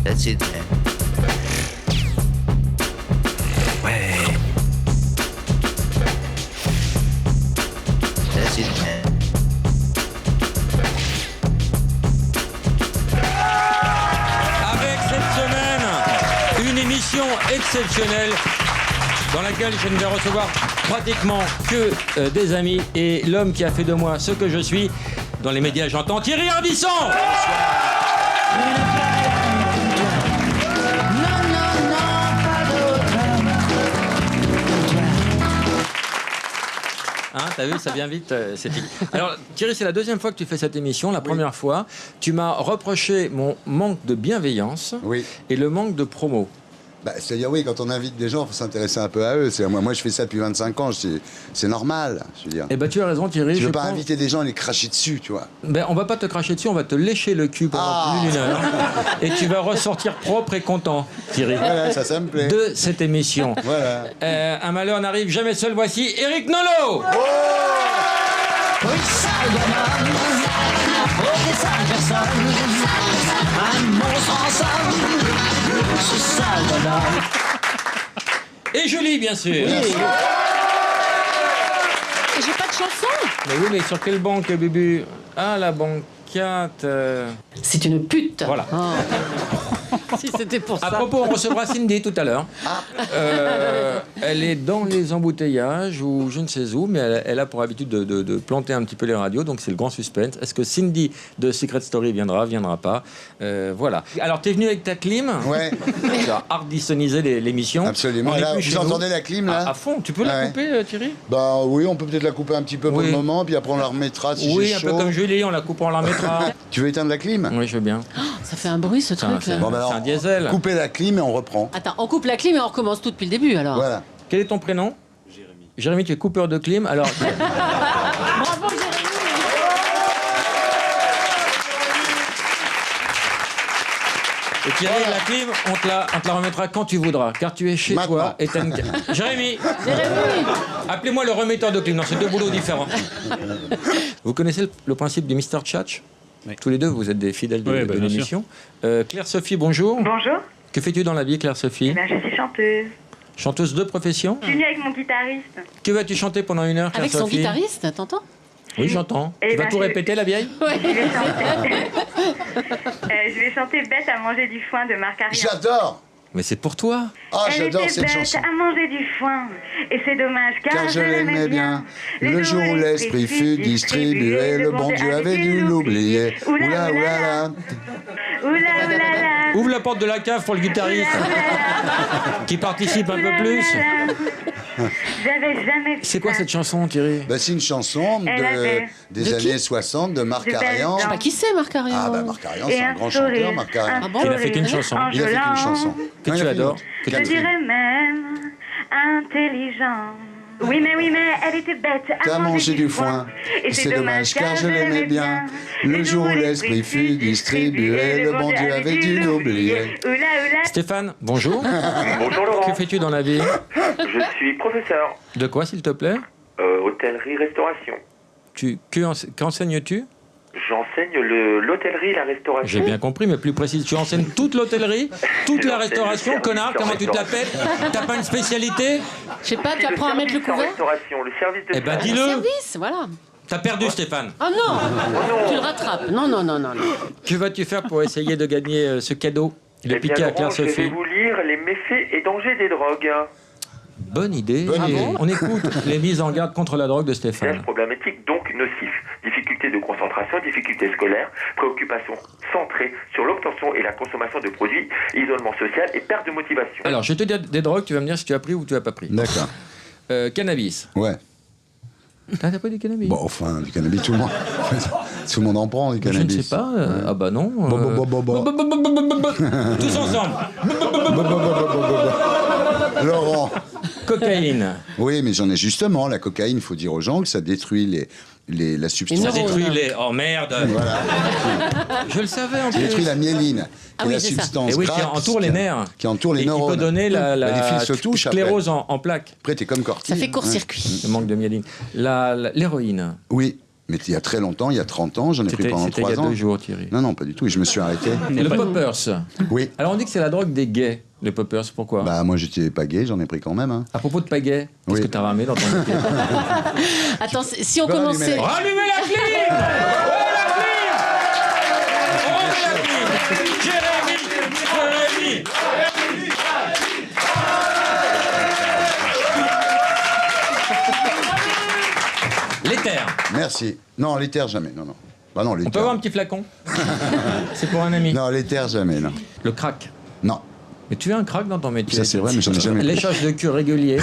That's it, man. Ouais. That's it, man. Avec cette semaine, une émission exceptionnelle dans laquelle je ne vais recevoir pratiquement que des amis et l'homme qui a fait de moi ce que je suis. Dans les médias, j'entends Thierry Ardisson. Hein, t'as vu, ça vient vite, c'est vite. Alors, Thierry, c'est la deuxième fois que tu fais cette émission. La première fois, tu m'as reproché mon manque de bienveillance et le manque de promo. Bah, c'est-à-dire, oui, quand on invite des gens, il faut s'intéresser un peu à eux. Moi, je fais ça depuis 25 ans, c'est normal, je veux dire. Eh ben, tu as raison, Thierry. Tu ne veux pas inviter des gens et les cracher dessus, tu vois. Ben, on va pas te cracher dessus, on va te lécher le cul pendant plus d'une heure. Et tu vas ressortir propre et content, Thierry. Voilà, ça me plaît. De cette émission. Voilà. Un malheur n'arrive jamais seul, voici Eric Nolot. Et Julie, bien sûr. Oui. J'ai pas de chanson. Mais oui, mais sur quelle banque, Bubu? Ah, la banque 4. C'est une pute. Voilà. Oh. Si c'était pour ça. À propos, on recevra Cindy tout à l'heure. Elle est dans les embouteillages ou je ne sais où, mais elle a pour habitude de planter un petit peu les radios, donc c'est le grand suspense. Est-ce que Cindy de Secret Story viendra pas? Voilà. Alors, t'es venu avec ta clim. Ouais. Tu as hardissonisé l'émission. Absolument. Là, vous entendez la clim, là? À fond. Tu peux la couper, Thierry? Bah oui, on peut peut-être la couper un petit peu pour le moment, puis après on la remettra si j'ai chaud. Oui, un peu comme Julie, on la coupe, on la remettra. Tu veux éteindre la clim? Oui, je veux bien. Oh, ça fait un bruit, ce truc. C'est un diesel. Coupez la clim et on reprend. Attends, on coupe la clim et on recommence tout depuis le début, alors. Voilà. Quel est ton prénom? Jérémy. Jérémy, tu es coupeur de clim, alors... Bravo, Jérémy. Et Thierry, la clim, on te la remettra quand tu voudras, car tu es chez toi et t'as une... Jérémy. Appelez-moi le remetteur de clim. Non, c'est deux boulots différents. Vous connaissez le principe du Mr. Tchatch? Oui. Tous les deux, vous êtes des fidèles de l'émission. Claire-Sophie, bonjour. Bonjour. Que fais-tu dans la vie, Claire-Sophie? Je suis chanteuse. Chanteuse de profession? Je suis venue avec mon guitariste. Que vas-tu chanter pendant une heure, Avec Claire-Sophie? son guitariste, t'entends? Oui, j'entends. Tu vas tout répéter, la vieille? Oui. Je vais chanter. Je vais chanter Bête à manger du foin de Marc Arian. J'adore. Mais c'est pour toi. Ah, j'adore cette chanson. À manger du foin, et c'est dommage car je l'aimais bien. Le jour où l'esprit fut distribué, le bon Dieu avait dû l'oublier. Oula, oula, Ouvre la porte de la cave pour le guitariste qui participe un peu plus. C'est quoi cette chanson, Thierry? Bah, c'est une chanson des années 60 de Marc Arian. Je sais pas qui c'est, Marc Arian. Ah, bah Marc Arian, c'est un grand chanteur, Marc Arian. Ah bon? Il a fait qu'une chanson. Il a fait qu'une chanson. Que tu adores. Je dirais même intelligent. Oui, mais elle était bête à manger du foin. Et c'est dommage car je l'aimais bien. Le jour où l'esprit fut distribué, le bon Dieu avait dû l'oublier. Stéphane, bonjour. Bonjour Laurent. Que fais-tu dans la vie? Je suis professeur. De quoi, s'il te plaît? Hôtellerie-restauration. Qu'enseignes-tu? J'enseigne l'hôtellerie et la restauration. J'ai bien compris, mais plus précis. Tu enseignes toute l'hôtellerie, toute la restauration, connard, comment tu te la pètes? T'as pas une spécialité? Je sais pas, tu apprends à mettre le couvert? Restauration, le service de... Eh ben, Le dis-le. service, voilà. T'as perdu, Stéphane. Oh non, tu le rattrapes. Non. Que vas-tu faire pour essayer de gagner ce cadeau? Le piqué à Claire-Sophie. Je vais vous lire les méfaits et dangers des drogues. Bonne idée. On écoute les mises en garde contre la drogue de Stéphane. Problématique donc nocif. Difficulté de concentration, difficulté scolaire, préoccupation centrée sur l'obtention et la consommation de produits, isolement social et perte de motivation. Alors, je vais te dire des drogues, tu vas me dire si tu as pris ou tu as pas pris. D'accord. Cannabis. Ouais. T'as pas du cannabis? Bon, enfin, du cannabis, tout le monde en prend, du cannabis. Je ne sais pas. Ah bah non. Tous ensemble. Laurent. Cocaïne. Oui, mais j'en ai justement. La cocaïne, il faut dire aux gens que ça détruit la substance. Ça détruit les... Oh merde. Voilà. Je le savais en Ça plus. détruit la myéline, qui est la substance et oui, grasse, qui entoure les nerfs. Qui entoure les neurones. Qui peut donner la les fils se touchent sclérose en plaques. Après, t'es comme Corti. Ça fait court-circuit. Le manque de myéline. L'héroïne. Oui. Mais il y a très longtemps, il y a 30 ans, j'en ai pris pendant 3 ans. C'était il y a 2 jours, Thierry. Non, pas du tout, et je me suis arrêté. Le poppers. Oui. Alors on dit que c'est la drogue des gays, le poppers, pourquoi? Bah moi j'étais pas gay, j'en ai pris quand même. Hein. À propos de pas gay, qu'est-ce que t'as ramé dans ton métier? Attends, si on commençait... Rallumez la clim! Jérémy! L'éther. Merci. Non, l'éther jamais, non. Bah non, On peut l'éther. avoir un petit flacon? C'est pour un ami. Non, l'éther jamais, non. Le crack. Non. Mais tu as un crack dans ton métier. Ça c'est vrai, mais j'en ai jamais pris. L'échange de cul régulier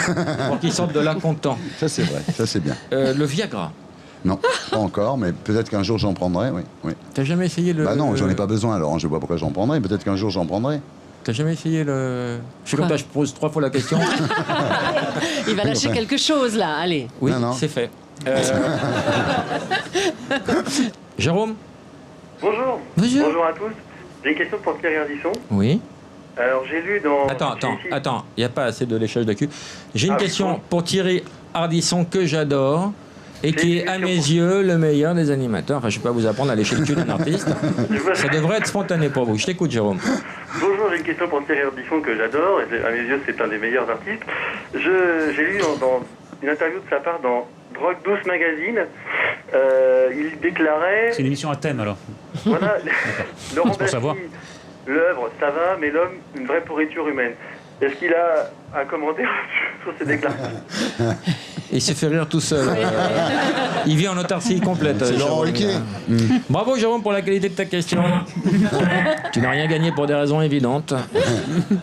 pour qu'ils sortent de là contents. Ça c'est vrai, ça c'est bien. Le Viagra. Non, pas encore, mais peut-être qu'un jour j'en prendrai, oui. T'as jamais essayé le... Bah non, j'en ai pas besoin alors, je vois pourquoi j'en prendrai, peut-être qu'un jour j'en prendrai. T'as jamais essayé le... Je suis comme ça, je pose 3 fois la question. Il va lâcher quelque chose, là, allez. Oui, Non. c'est fait. Jérôme? Bonjour. Bonjour. Bonjour à tous. J'ai une question pour Thierry Ardisson. Oui. Alors, j'ai lu dans... Attends, il n'y a pas assez de léchage de cul. J'ai une question pardon. pour Thierry Ardisson que j'adore et qui est, à mes yeux, le meilleur des animateurs. Enfin, je ne vais pas vous apprendre à lécher le cul d'un artiste. Ça devrait être spontané pour vous. Je t'écoute, Jérôme. Bonjour, j'ai une question pour Thierry Ardisson que j'adore, et à mes yeux, c'est un des meilleurs artistes. J'ai lu dans une interview de sa part dans Drogue Douce Magazine. Il déclarait... C'est une émission à thème, alors. Voilà, Laurent C'est pour savoir. Baffy, l'œuvre, ça va, mais l'homme, une vraie pourriture humaine. Est-ce qu'il a un commentaire sur ces déclarations? Il s'est fait rire tout seul. Il vit en autarcie complète. C'est Laurent Jérôme. Ruquier. Bravo, Jérôme, pour la qualité de ta question. Tu n'as rien gagné pour des raisons évidentes.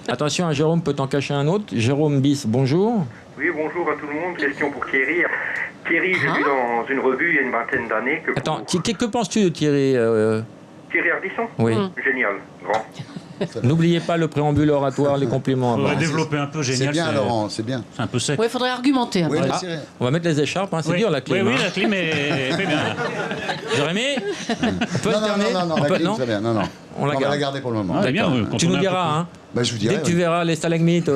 Attention, Jérôme peut t'en cacher un autre. Jérôme Bis, bonjour. Oui, bonjour à tout le monde. Question pour Thierry. Thierry, j'ai lu dans une revue il y a une vingtaine d'années que... Attends, que penses-tu de Thierry Thierry Ardisson? Oui. Génial, grand. N'oubliez pas le préambule oratoire, les compliments. On va avant. développer un peu, C'est génial. bien Laurent, c'est bien. C'est un peu sec. Ouais, il faudrait argumenter un Oui, peu. mais Ah, c'est vrai. on va mettre les écharpes, hein, c'est dur la clim. Oui, hein. la clim est fait bien. Jérémy, on peut Non, alterner non, On la peut- clim, très bien. Non. On la va garde. la garder pour le moment. Ah, c'est bien, D'accord. quand Tu on nous a un diras, peu- hein. Bah, je vous Dès dirai. que tu verras les stalagmites,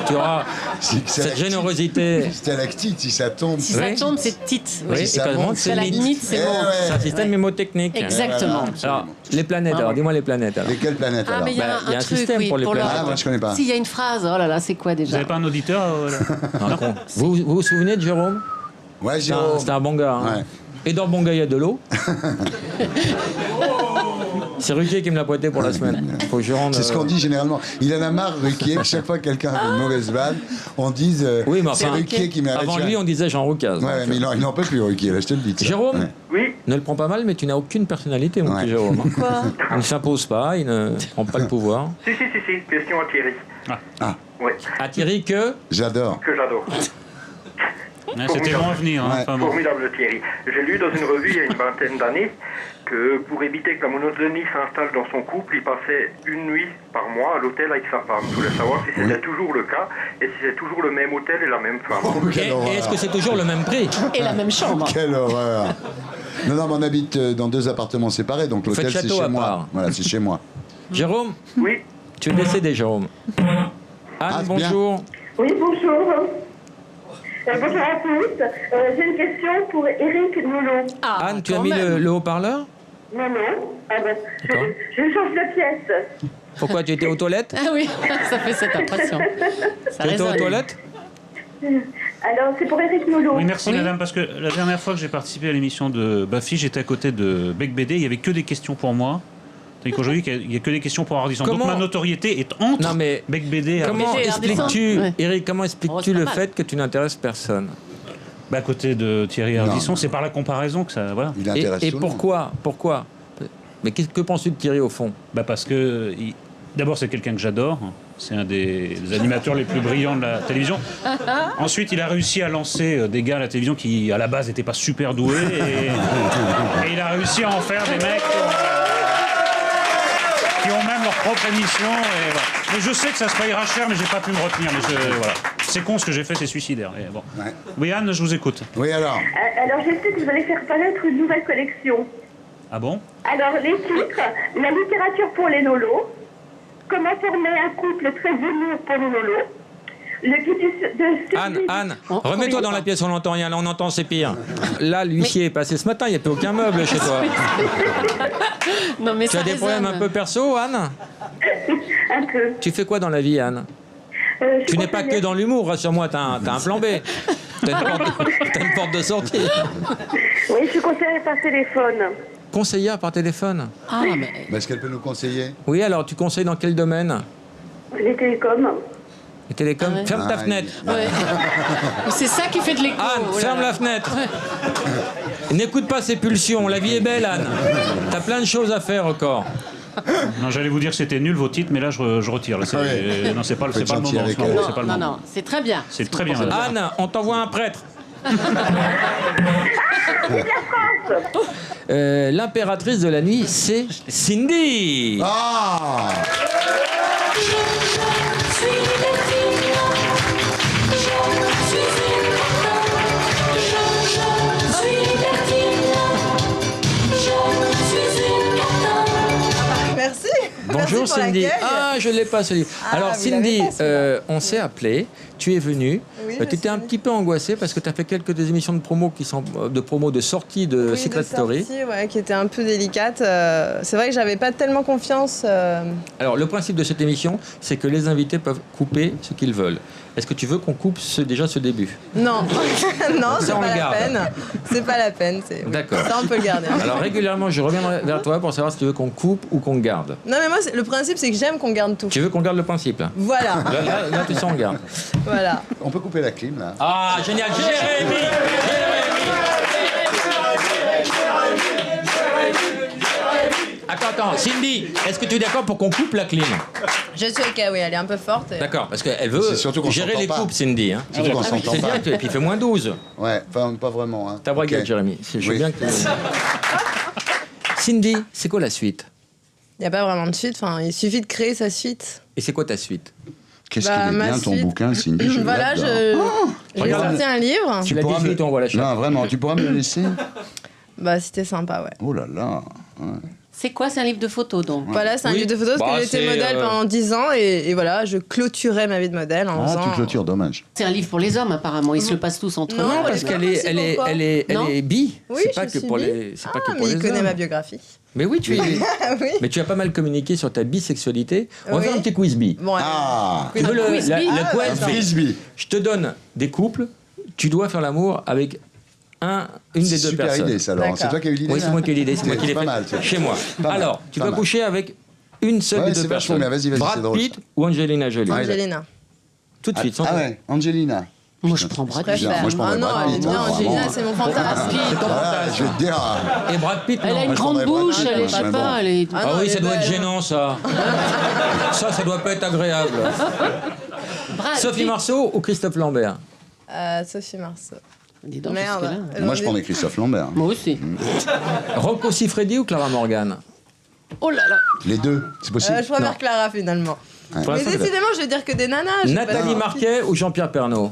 tu auras C'est cette la- générosité. Stalactite, si ça tombe. Si ça Oui. tombe, c'est petite. Oui, Si et ça quand monte, monte, C'est c'est la limite. limite, c'est Eh bon. ouais. C'est un système mnémotechnique. Exactement. Alors, les planètes, alors, dis-moi les planètes. Alors. Et quelle planète Ah, alors mais il y a Bah, il y a un un truc, système oui, pour les le- planètes. Ah, moi je connais pas. Si, il y a une phrase. Oh là là, c'est quoi Vous déjà? n'avez pas un auditeur là Non, con. Vous vous souvenez de Jérôme? Ouais, C'était Jérôme. un bon gars. Hein. Ouais. Et dans bon gars, il y a de l'eau. C'est Ruquier qui me l'a prêté pour la semaine. Faut que je rende, C'est ce qu'on dit généralement. Il en a marre, Ruquier, que chaque fois que quelqu'un a fait une mauvaise vanne, on dise Oui, mais c'est enfin, Ruquier qui m'a Avant lui, on disait Jean Roucaz. Ouais, mais il n'en peut plus, Ruquier, là, je te le dis. ça. Jérôme, Ouais. Oui, ne le prends pas mal, mais tu n'as aucune personnalité, mon Ouais. petit Jérôme. hein. Quoi? Il ne s'impose pas, il ne prend pas le pouvoir. si. Question à Thierry. Oui, À Thierry que... J'adore. que j'adore. C'était long à venir. Hein. Ouais. Enfin, bon. Formidable Thierry. J'ai lu dans une revue il y a une vingtaine d'années que pour éviter que la monotonie s'installe dans son couple, il passait une nuit par mois à l'hôtel avec sa femme. Je voulais savoir si c'était toujours le cas et si c'est toujours le même hôtel et la même femme. Oh, Et, quelle horreur. et est-ce que c'est toujours le même prix? Et la même chambre. Quelle horreur. Non, mais on habite dans 2 appartements séparés, donc Vous l'hôtel faites c'est château chez à moi. part. Voilà, c'est chez moi. Jérôme, Oui, tu es décédé, Jérôme. Anne, Ah, c'est bien. bonjour. Oui, bonjour. Bonjour à tous. J'ai une question pour Eric Noulot. Ah, Anne, tu as quand mis même. le haut-parleur? Non. Ah ben, D'accord. je change de pièce. Pourquoi, tu étais aux toilettes? Ah oui, ça fait cette impression. Ça Tu étais aux résonne. toilettes? Alors, c'est pour Eric Noulot. Oui, merci Oui. madame, parce que la dernière fois que j'ai participé à l'émission de Baffy, j'étais à côté de Bec BD, il n'y avait que des questions pour moi. Tandis qu'aujourd'hui, il n'y a que des questions pour Ardisson. Donc Comment- ma notoriété est entre Non, mais Bec BD et comment BD, expliques-tu, Ardisson. Ouais. Eric, comment Oh, expliques-tu c'est pas le mal. fait que tu n'intéresses personne? Bah, à côté de Thierry Ardisson, non. c'est par la comparaison que ça. Voilà. Il Et, intéresse et tout le monde. pourquoi Mais que penses-tu de Thierry au fond? Bah, parce que. D'abord, c'est quelqu'un que j'adore. C'est un des animateurs les plus brillants de la télévision. Ensuite, il a réussi à lancer des gars à la télévision qui, à la base, n'étaient pas super doués. Et il a réussi à en faire des mecs qui ont même leur propre émission. Et voilà. Mais je sais que ça se payera cher, mais j'ai pas pu me retenir. Mais voilà. C'est con ce que j'ai fait, c'est suicidaire. Et bon. Ouais. Oui, Anne, je vous écoute. Oui, alors. Alors, je sais que vous allez faire paraître une nouvelle collection. Ah bon? Alors, les titres, la littérature pour les nolos, comment former un couple très humour pour les nolos, Le kit de Anne, remets-toi dans la pièce, on n'entend rien. Là, on entend, c'est pire. Là, l'huissier est passé ce matin, il n'y a plus aucun meuble chez toi. Non, mais Tu ça as des problèmes résonne. un peu perso, Anne? Un peu. Tu fais quoi dans la vie, Anne? Tu n'es pas que dans l'humour, rassure-moi, t'as un plan B. T'as une porte de sortie. Oui, je suis conseillère par téléphone. Conseillère par téléphone? Ah, mais... Mais est-ce qu'elle peut nous conseiller? Oui, alors tu conseilles dans quel domaine? Les télécoms. Les télécoms? Ah ouais. Ferme ta Ah, fenêtre. Ouais. C'est ça qui fait de l'écho. Anne, Oh là ferme là. la fenêtre. N'écoute pas ses pulsions, la vie est belle, Anne. T'as plein de choses à faire encore. Non, j'allais vous dire que c'était nul vos titres, mais là je retire. Là, c'est- Ouais. Non, c'est pas, Faut c'est être pas le gentil moment. avec en ce moment, elle. c'est pas le Non, moment. non, c'est très bien. C'est très bien. madame. Anne, on t'envoie un prêtre. L'impératrice de la nuit, c'est Cindy. Ah! Merci. Bonjour Merci pour Cindy. l'accueil. Ah, je l'ai pas celui. Ah, Alors vous Cindy, l'avez pas, celui-là. on s'est appelé. Tu es venue. Oui, Tu je étais un suis petit peu angoissée parce que tu as fait quelques émissions de promo qui sont de promo de sortie de Oui, Secret de Story. sortie, ouais, qui était un peu délicate. C'est vrai que j'avais pas tellement confiance. Alors le principe de cette émission, c'est que les invités peuvent couper ce qu'ils veulent. Est-ce que tu veux qu'on coupe déjà ce début? Non, non, c'est on pas le la garde. peine. C'est pas la peine. Oui. D'accord. Ça, on peut le garder. Alors régulièrement, je reviendrai vers toi pour savoir si tu veux qu'on coupe ou qu'on garde. Non, mais moi, le principe, c'est que j'aime qu'on garde tout. Tu veux qu'on garde le principe là? Voilà, Là, tu sens, on garde. voilà. On peut couper la clim, là. Ah, génial. Jérémy. Attends, Cindy, est-ce que tu es d'accord pour qu'on coupe la clim? Je suis OK, oui, elle est un peu forte. D'accord, parce qu'elle veut C'est surtout qu'on gérer s'entend les pas. coupes, Cindy. Hein. Surtout qu'on s'entend C'est pas. direct, et puis il fait moins 12. Ouais, enfin, pas vraiment. Hein. Ta braguette, Ok. Jérémy. Je veux Oui. bien que... Cindy, c'est quoi la suite? Il n'y a pas vraiment de suite. Enfin, il suffit de créer sa suite. Et c'est quoi ta suite? Qu'est-ce Bah, qu'il est ma bien ton suite. bouquin, Cindy. Je Voilà, l'adore. j'ai regarde. sorti un livre. Tu l'as pourras 18, on voit la chatte. Non, vraiment, tu pourras me le laisser? Bah, c'était sympa, ouais. Oh là là. Ouais. C'est quoi, c'est un livre de photos, donc? Voilà, c'est un Oui. livre de photos parce Bah, que j'ai été c'est, modèle pendant 10 ans et voilà, je clôturais ma vie de modèle en Ah, faisant... tu clôtures, dommage. C'est un livre pour les hommes, apparemment. Ils se le passent tous entre eux. Non, Non, elle parce est qu'elle pas est, possible, elle est, pourquoi elle est, Non. elle est bi. Oui, c'est pas je que suis pour bi. les, c'est pas que Ah, pour mais les il connaît hommes. ma biographie. Mais oui, tu es. oui. Mais tu as pas mal communiqué sur ta bisexualité. On va Oui. faire un petit quiz bi. Bon, Ah! Tu veux le quiz bi. quiz Un bi? frisbee. Je te donne des couples. Tu dois faire l'amour avec une des deux Super personnes. idée, ça, Laurent. C'est D'accord. toi qui as eu l'idée? Oui, c'est là moi qui ai l'idée. C'est Ok, moi qui l'ai pas fait mal, tiens. chez moi. Pas mal, Alors, tu pas vas mal. coucher avec une seule Ouais, des deux c'est vachement personnes. bien. Vas-y, c'est Brad drôle, Pitt ou Angelina Jolie. Ouais. Angelina. Tout de suite. sans- Ah ouais, Angelina. Moi, je prends Brad Je Pitt. préfère. Moi, je prendrais Ah non, Brad elle est Pitt, bien, hein, Angelina, vraiment. c'est mon fantasme. Voilà, je vais te dire. Et Brad Pitt, Elle non. a une Moi, je grande prendrais Brad bouche, Pitt, elle est, moi, je sais mais pas, bon. elle est... Ah Ah non, oui, elle ça est doit être belle. gênant, ça. Ça doit pas être agréable. Brad Sophie Pitt. Marceau ou Christophe Lambert? Sophie Marceau. Dis donc, Merde. jusque-là. Moi, je prendrais Christophe Lambert. Moi aussi. Rocco Siffredi ou Clara Morgan? Oh là là. Les deux, c'est possible? Je préfère Non. Clara finalement. Pour Mais l'instant, décidément, je vais dire que des nanas. je sais Nathalie pas. Marquet ou Jean-Pierre Pernaut?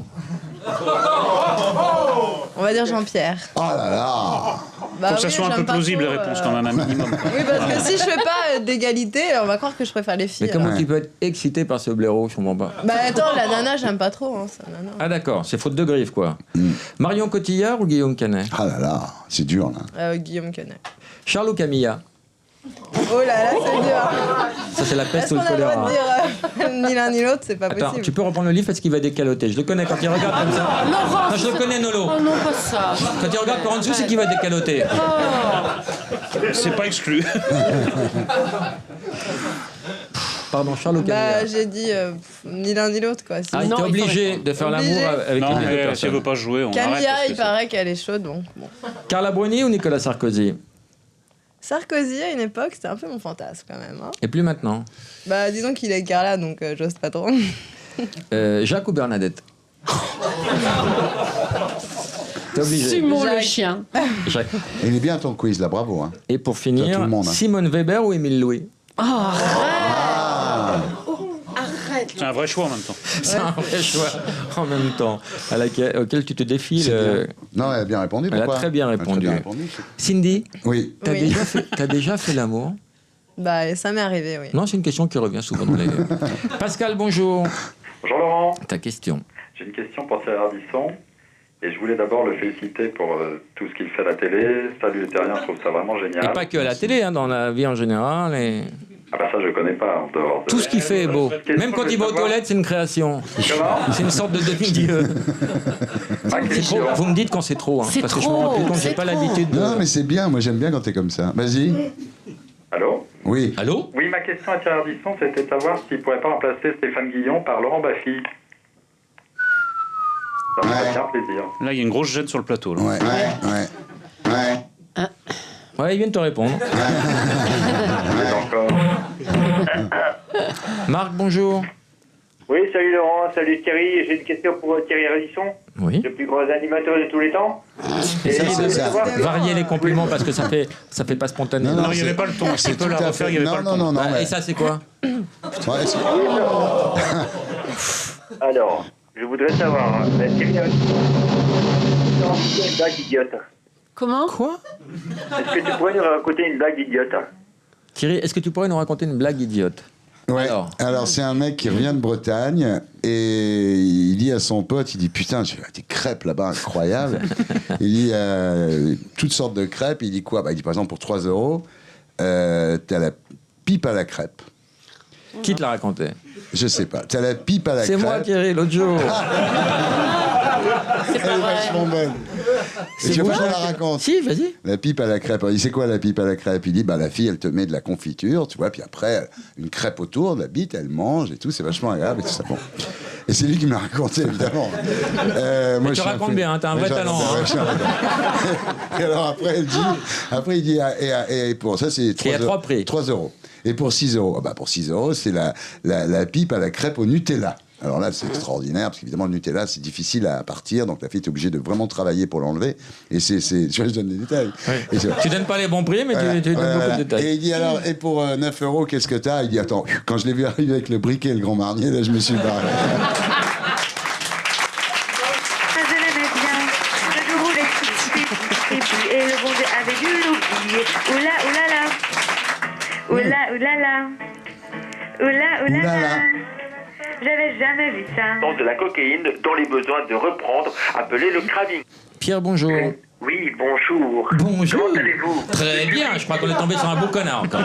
On va dire Jean-Pierre. Oh là là! Bah Faut que ça oui, soit un peu j'aime pas plausible, trop, les réponses, quand même, un minimum. Oui, parce que si je fais pas d'égalité, on va croire que je préfère les filles. Mais comment alors. tu peux être excité par ce blaireau? Je comprends pas. Bah attends, la nana, j'aime pas trop. Hein, ça, nana. Ah d'accord, c'est faute de griffe quoi. Marion Cotillard ou Guillaume Canet? Ah là là, c'est dur, là. Guillaume Canet. Charles ou Camilla? Oh là là, c'est dur. Ça c'est la peste Est-ce ou qu'on le a le droit choléra. de dire ni l'un ni l'autre? C'est pas Attends, possible. tu peux reprendre le livre parce qu'il va décaloter. Je le connais quand il regarde comme ça. Laurent, Non, je le connais Nolo. Oh non, pas ça. Quand il regarde par en dessous, c'est qu'il va décaloter. C'est pas exclu. Pardon, Charles ou Camilla? Bah, j'ai dit ni l'un ni l'autre, quoi. Ah, il Non, était il obligé faudrait- de faire l'amour Obligé. avec Non, une des deux mais si elle personnes. veut pas jouer, on arrête. Camilla, parce que il c'est- paraît qu'elle est chaude, donc bon. Carla Bruni ou Nicolas Sarkozy? Sarkozy, à une époque, c'était un peu mon fantasme, quand même. Hein. Et plus maintenant. Bah, disons qu'il est Carla, donc j'ose pas trop. Jacques ou Bernadette? T'es obligé. Simon le Jacques. chien. Jacques. Il est bien ton quiz, là, bravo. Hein. Et pour T'as finir, tout le monde, hein. Simone Weber ou Émile Louis? C'est un vrai choix en même temps. C'est un vrai choix en même temps auquel tu te défiles. C'est bien. Non, elle a bien répondu. elle a Pourquoi très bien répondu. Cindy, Oui. t'as Oui. déjà fait l'amour? Bah, ça m'est arrivé, oui. Non, c'est une question qui revient souvent dans les... Pascal, bonjour. Bonjour Laurent. Ta question. J'ai une question pour Thierry Ardisson. Et je voulais d'abord le féliciter pour tout ce qu'il fait à la télé. Salut les terriens, je trouve ça vraiment génial. Et pas que à la télé, hein, dans la vie en général. Et... Ah bah ça je connais pas en dehors. Tout ce qu'il fait est beau. Même quand il va aux toilettes, c'est une création. Comment ? C'est une sorte de demi-dieu. C'est trop. Vous me dites quand c'est trop. Hein, C'est parce trop, que je me rends compte, j'ai c'est pas trop. l'habitude de... Non, mais c'est bien. Moi, j'aime bien quand t'es comme ça. Vas-y. Allô ? Oui. Allô ? Oui, ma question à Thierry Ardisson, c'était de savoir s'il ne pourrait pas remplacer Stéphane Guillon par Laurent Baffy. Ça me ferait bien plaisir. Là, il y a une grosse gêne sur le plateau. Là. Ouais. Ouais, ils viennent te répondre. Encore. Marc, bonjour. Oui, salut Laurent, salut Thierry. J'ai une question pour Thierry Ardisson, Oui. le plus grand animateur de tous les temps. Essayez c'est de ça. varier les compliments parce que ça fait pas spontané. Non, il n'y avait pas le ton. C'est Tu peux tout la à refaire, fait- il n'y avait pas le ton. Non, Bah, mais- et ça, c'est quoi ? Ouais, c'est- Alors, je voudrais savoir, Thierry Ardisson, une blague idiote. Comment? Quoi ? Est-ce que tu pourrais nous raconter une blague idiote? Thierry, est-ce que tu pourrais nous raconter une blague idiote ? Ouais. Alors c'est un mec qui revient de Bretagne et il dit à son pote, il dit putain, j'ai des crêpes là-bas incroyables. Il dit toutes sortes de crêpes. Il dit quoi ? Bah, il dit par exemple pour 3 €, t'as la pipe à la crêpe. Qui te l'a raconté ? Je sais pas. T'as la pipe à la crêpe. C'est moi, Thierry, l'autre jour. Elle est vachement bonne. C'est Je veux vous, pas la Jacques. raconte. Si, vas-y. La pipe à la crêpe. Alors, il sait quoi la pipe à la crêpe ? Il dit bah la fille elle te met de la confiture, tu vois, puis après une crêpe autour de la bite, elle mange et tout, c'est vachement agréable et tout ça. Bon. Et c'est lui qui me l'a raconté évidemment. Moi, tu je suis racontes peu- bien, hein, t'as un vrai talent. Ouais, Hein. je suis un vrai talent. Et alors après il dit et pour ça c'est 3 à 3 prix. 3 €. Et pour 6 €, bah pour 6 €, c'est la pipe à la crêpe au Nutella. Alors là, c'est extraordinaire, parce qu'évidemment, le Nutella, c'est difficile à partir, donc la fille est obligée de vraiment travailler pour l'enlever. Et tu vois, je donne des détails. Ouais. Et Tu donnes pas les bons prix, mais tu donnes beaucoup de détails. Et il dit alors, et pour 9 €, qu'est-ce que t'as ? Il dit, attends, quand je l'ai vu arriver avec le briquet et le Grand Marnier, là, je me suis barré. Je l'aimais bien, le jour où l'excité, et le bon Dieu avait dû l'oublier. Oula, oulala, oula, oulala, oula, oulala. J'avais jamais vu ça. De la cocaïne dont les besoins de reprendre, appelé le craving. Pierre, bonjour. Oui, bonjour. Bonjour. Comment allez-vous? Très bien, je crois qu'on est tombé sur un beau connard encore.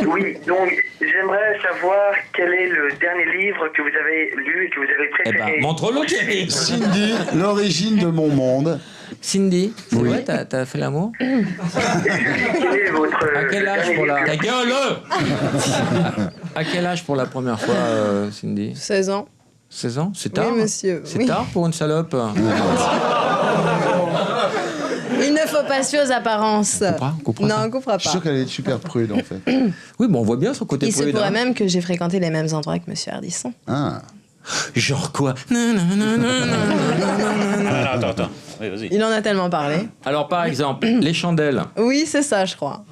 Oui, donc j'aimerais savoir quel est le dernier livre que vous avez lu et que vous avez Eh préféré. ben, montre-le, Thierry. Cindy, l'origine de mon monde. Cindy, c'est Oui. vrai, t'as fait l'amour ? Quel est votre À quel âge pour la... Ta dernier gueule À quel âge pour la première fois, Cindy ? 16 ans. 16 ans ? C'est tard ? Oui, monsieur. C'est Oui. tard pour une salope. Il ne faut pas suer aux apparences. On coupera Non, ça. on coupera Je suis pas. sûr qu'elle est super prude, en fait. Oui, bon, on voit bien son côté Il se prude. pourrait hein. même que j'ai fréquenté les mêmes endroits que monsieur Ardisson. Ah. Genre quoi ? Attends. Oui, vas-y. Il en a tellement parlé. Alors, par exemple, les chandelles. Oui, c'est ça, je crois.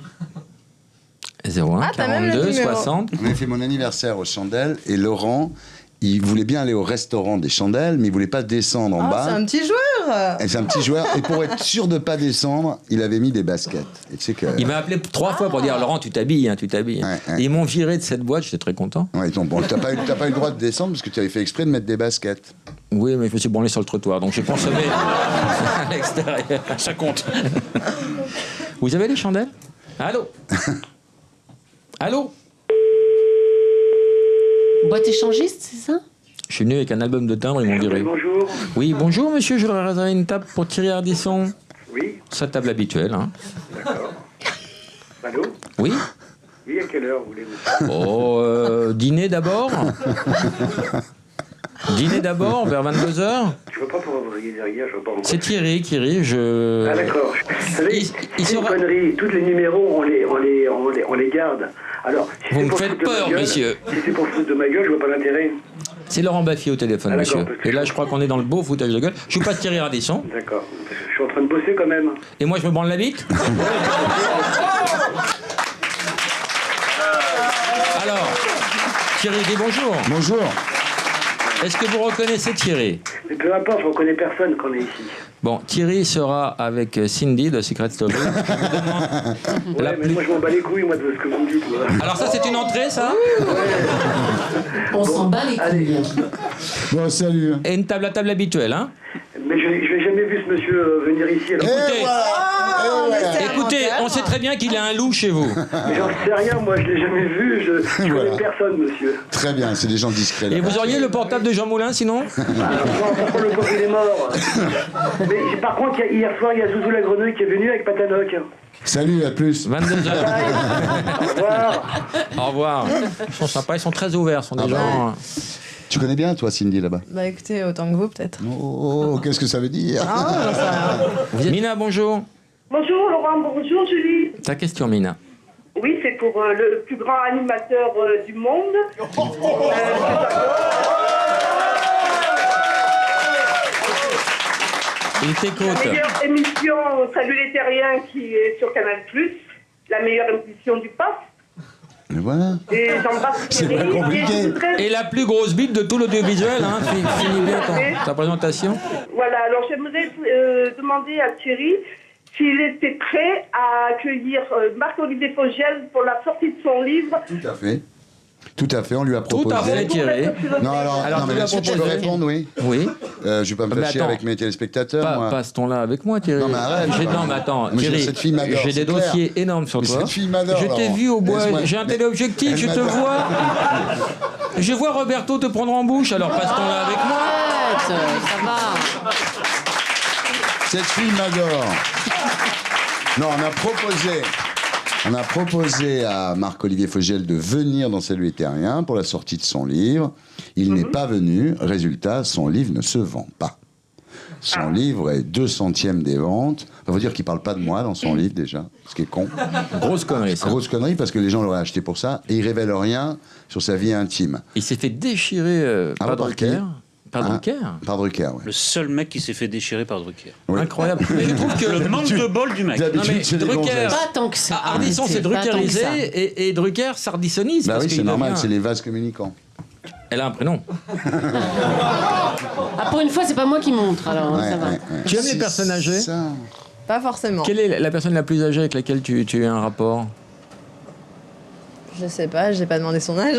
01 Ah, t'as même le 42 numéro. 60. On avait fait mon anniversaire aux chandelles et Laurent, il voulait bien aller au restaurant des chandelles, mais il voulait pas descendre en Ah, bas. c'est un petit joueur. Et c'est un petit joueur. Et pour être sûr de pas descendre, il avait mis des baskets. Et tu sais que. Il m'a appelé 3 fois pour dire Laurent, tu t'habilles, hein, tu t'habilles. Ouais, ouais. Et ils m'ont viré de cette boîte, j'étais très content. Ouais, donc bon, t'as pas eu le droit de descendre parce que tu avais fait exprès de mettre des baskets. Oui, mais je me suis branlé sur le trottoir, donc j'ai consommé à l'extérieur. Ça compte. Vous avez les chandelles ? Allô ? Allô ? Boîte échangiste, c'est ça? Je suis venu avec un album de timbre, ils m'ont viré. Bonjour. Oui, bonjour monsieur, je voudrais réserver une table pour Thierry Ardisson. Oui, Sa table habituelle, hein. d'accord. Allô? Oui ? Oui, à quelle heure voulez-vous? Oh, dîner d'abord. Dîner d'abord, vers 22h. Je ne veux pas pouvoir vous dire hier, je veux pas vous... C'est Thierry qui rit, je... Ah d'accord. Vous savez, Il c'est une sera- connerie. Tous les numéros, on les garde. Alors, si Vous c'est me pour faites foutre de ma peur, gueule- monsieur. Si c'est pour foutre de ma gueule, je vois pas l'intérêt. C'est Laurent Baffy au téléphone, Ah, d'accord, monsieur. parce que- Et là, je crois qu'on est dans le beau foutage de gueule. Je suis pas Thierry Ardisson. D'accord. Je suis en train de bosser quand même. Et moi, je me branle la bite. Alors, Thierry dit bonjour. Bonjour. Est-ce que vous reconnaissez Thierry ? Mais peu importe, je reconnais personne quand on est ici. Bon, Thierry sera avec Cindy de Secret Story. Ouais, mais moi je m'en bats les couilles, moi, de ce que vous me dites. Moi. Alors ça, c'est une entrée, ça? On s'en bat les couilles. Bon, salut. Et une table à table habituelle, hein? Mais je n'ai jamais vu ce monsieur venir ici. Alors... Écoutez, on sait très bien qu'il a un loup chez vous. Mais j'en sais rien, moi je l'ai jamais vu, je connais personne, monsieur. Très bien, c'est des gens discrets. Là. Et vous auriez le portable de Jean Moulin, sinon? Pourquoi le pauvre il est mort? Mais par contre, hier soir, il y a Zouzou la grenouille qui est venu avec Patanoc. Salut, à plus. 22h. Au revoir. Au revoir. Ils sont sympas, ils sont très ouverts, ce sont des gens... Tu connais bien, toi, Cindy, là-bas? Bah écoutez, autant que vous, peut-être. Oh, qu'est-ce que ça veut dire? Ah, j'en sais rien. Mina, bonjour. Bonjour Laurent, bonjour Julie. Ta question, Mina. Oui, c'est pour le plus grand animateur du monde. Il t'écoute. La meilleure émission Salut les Terriens qui est sur Canal+, la meilleure émission du pass. Mais voilà. Et j'embrasse C'est Thierry. pas compliqué. Et la plus grosse bite de tout l'audiovisuel, hein. Finis bien ta présentation. Voilà, alors j'aimerais demander à Thierry s'il était prêt à accueillir Marc-Olivier Fogiel pour la sortie de son livre. Tout à fait. Tout à fait, on lui a proposé. Tout à fait, Thierry. Non, alors mais là-dessus, je peux répondre, oui. Oui. Je vais pas me faire chier attends. avec mes téléspectateurs, moi. Passe-ton-là avec moi, Thierry. Non, mais arrête. Non, mais attends, Moi, Thierry, cette fille m'adore, j'ai des c'est clair. dossiers énormes sur Mais toi. cette fille m'adore, Je t'ai Laurent. vu au bois, Laisse-moi- j'ai un téléobjectif, Elle je te m'adore. vois. Je vois Roberto te prendre en bouche, alors passe-ton-là avec moi. Arrête, ça va. Cette fille m'adore. Non, on a proposé à Marc-Olivier Fogiel de venir dans Salut les Terriens pour la sortie de son livre. Il n'est pas venu. Résultat, son livre ne se vend pas. Son livre est 2/100 des ventes. Ça veut dire qu'il ne parle pas de moi dans son livre déjà, ce qui est con. Grosse connerie, ça. Grosse connerie parce que les gens l'auraient acheté pour ça et il révèle rien sur sa vie intime. Il s'est fait déchirer par Drucker. Par Drucker. Par Drucker, oui. Le seul mec qui s'est fait déchirer par Drucker. Oui. Incroyable. Mais je trouve que Le manque de bol du mec. Non, mais D'habitude, c'est des Drucker, gonzesses. Pas tant que ça. Ardisson, c'est Pas tant que ça. druckerisé et Drucker sardissonise. Bah parce oui, qu'il c'est normal, devient- c'est les vases communicants. Elle a un prénom. Ah, pour une fois, c'est pas moi qui montre, alors ça va. Tu aimes les personnes âgées? Ça. Pas forcément. Quelle est la personne la plus âgée avec laquelle tu as eu un rapport? Je sais pas, j'ai pas demandé son âge.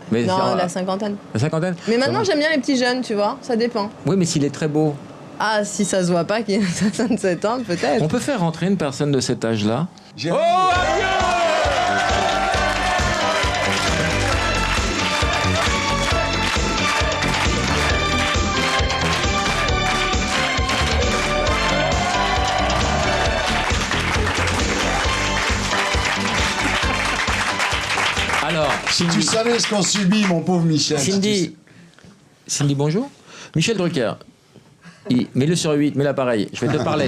Mais non, c'est- la cinquantaine. La cinquantaine? Mais Ça maintenant, va. j'aime bien les petits jeunes, tu vois, ça dépend. Oui, mais s'il est très beau. Ah, si ça se voit pas qu'il a 67 ans, peut-être. On peut faire rentrer une personne de cet âge-là? J'ai- Oh, alors, Si tu savais ce qu'on subit, mon pauvre Michel. Cindy, Cindy, bonjour. Michel Drucker. Mets-le sur 8, mets l'appareil. Je vais te parler.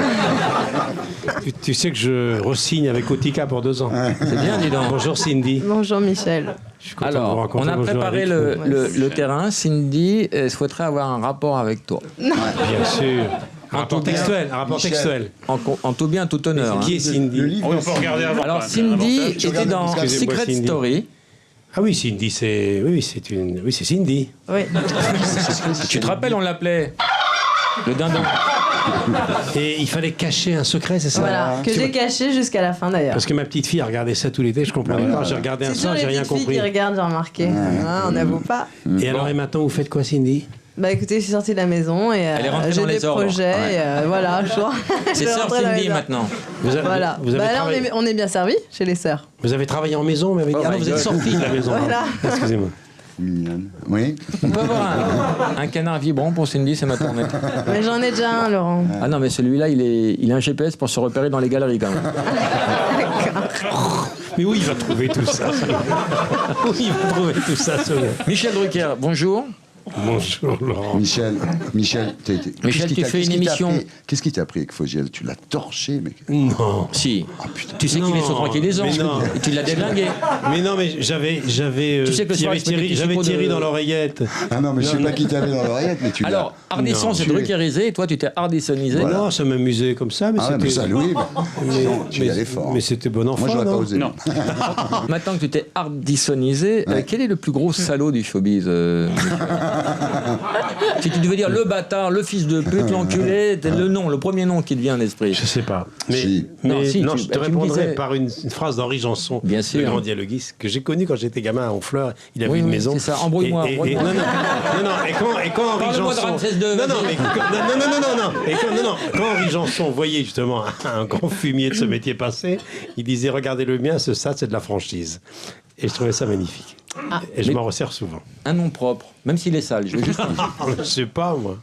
Tu sais que je re-signe avec Otika pour 2 ans. C'est bien, dis donc. Bonjour Cindy. Bonjour Michel. Je suis content de vous Alors, rencontrer. on a Bonjour, préparé Eric. le terrain. Cindy souhaiterait avoir un rapport avec toi. Bien sûr. Un rapport textuel. Un rapport Michel. textuel. En tout bien, tout honneur. Qui hein. est Cindy? Le livre, On peut regarder avant. Alors, quand même, Cindy l'avantage. Tu était regardes dans le- excusez-moi, Secret Cindy. Story. Ah oui, Cindy, c'est... Oui, c'est une... Oui, c'est Cindy. Oui. Tu te rappelles, on l'appelait le dindon. Et il fallait cacher un secret, c'est ça? Voilà, que j'ai caché jusqu'à la fin d'ailleurs. Parce que ma petite fille a regardé ça tout l'été, je comprenais pas. J'ai regardé un C'est toujours soir, les j'ai rien petites filles compris. qui regardent, j'ai remarqué. Ah, on n'avoue pas. Et alors, et maintenant, vous faites quoi, Cindy? Bah écoutez, je suis sortie de la maison et Elle est rentrée j'ai dans des les ordres. projets. Ouais. Et, voilà, je C'est je sœur rentrais dans Cindy les ordres. maintenant. Vous avez, Voilà. vous avez Bah là, travaillé... on est bien servi chez les sœurs. Vous avez travaillé en maison, mais Oh ah non, my vous êtes God. sorti de la maison. Voilà. Excusez-moi. Mignonne. Oui. On peut avoir un canard vibrant pour Cindy, c'est ma tournée. Mais j'en ai déjà un, Laurent. Ah non, mais celui-là, il a un GPS pour se repérer dans les galeries quand même. Mais où il va trouver tout ça? Où il va trouver tout ça, ce gars? Michel Drucker, bonjour. Bonjour, Laurent. Michel, Michel, tu fais une émission. Qu'est-ce qui t'a pris avec Fogiel? Tu l'as torché, mec. Non. Si. Oh, putain. Tu sais qu'il est sous tranquillisant. mais non. Et tu l'as déglingué. Mais non, mais j'avais Tu sais que le soir, il se met des petits j'avais chipots Thierry de- dans l'oreillette. Ah non, mais je sais Non, pas non. qui t'avait dans l'oreillette, mais tu l'as. Alors, Ardisson, Non, c'est tu es- druckerisé et toi, tu t'es ardissonisé. Non, ça m'amusait comme ça, mais Ah ouais, mais c'était... ça, Louis, sinon, tu y allais fort. Mais c'était bon enfant, Moi, j'aurais pas non? osé. Non. Maintenant que tu t'es ardissonisé, Ouais. quel est le plus gros salaud du showbiz Michel Si tu devais dire le bâtard, le fils de pute, l'enculé, le premier nom qui te vient à l'esprit. Je sais pas. Si. Je te répondrais disais... par une phrase d'Henri Janson, bien sûr, le grand dialoguiste, que j'ai connu quand j'étais gamin à Honfleur. Il avait une maison. C'est ça, embrouille-moi. Non, et quand Henri Janson. Quand Henri Janson voyait justement un grand fumier de ce métier passer, il disait regardez le mien, ça c'est de la franchise. Et je trouvais ça magnifique. Et je m'en resserre souvent. Un nom propre, même s'il est sale. Je veux juste. Je sais pas moi.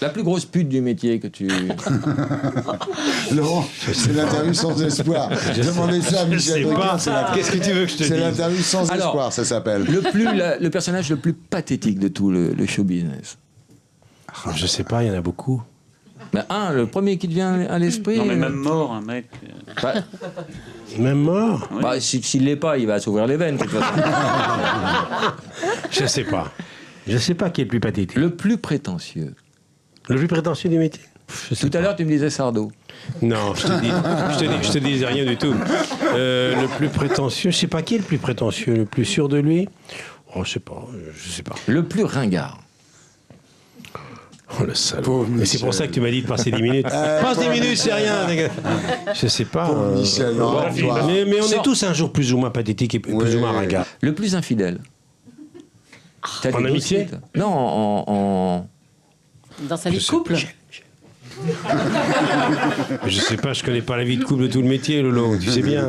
La plus grosse pute du métier que tu... Laurent, c'est l'interview sans espoir. Demandez ça à Michel Drucker. Qu'est-ce que tu veux que je te dise? C'est l'interview sans espoir, ça s'appelle. Le personnage le plus pathétique de tout le show business. Je sais pas, il y en a beaucoup. Le premier qui te vient à l'esprit... Non, mais même mort, un mec... Même mort? Oui. S'il l'est pas, il va s'ouvrir les veines, de toute façon. Je sais pas. Je sais pas qui est le plus pathétique. Le plus prétentieux. Le plus prétentieux du métier? Tout à l'heure, tu me disais Sardou. Non, je te disais rien du tout. Le plus prétentieux, je sais pas qui est le plus prétentieux, le plus sûr de lui. Oh, je sais pas. Le plus ringard. Oh le salaud. Mais c'est pour ça que tu m'as dit de passer 10 minutes. Passe 10 minutes, c'est rien. Je sais pas. Michel, mais on est tous un jour plus ou moins pathétiques et plus ou moins ringards. Le plus infidèle. En amitié? Non, en... Dans sa vie de couple. Je sais pas, je connais pas la vie de couple de tout le métier, Lolo. Tu sais bien.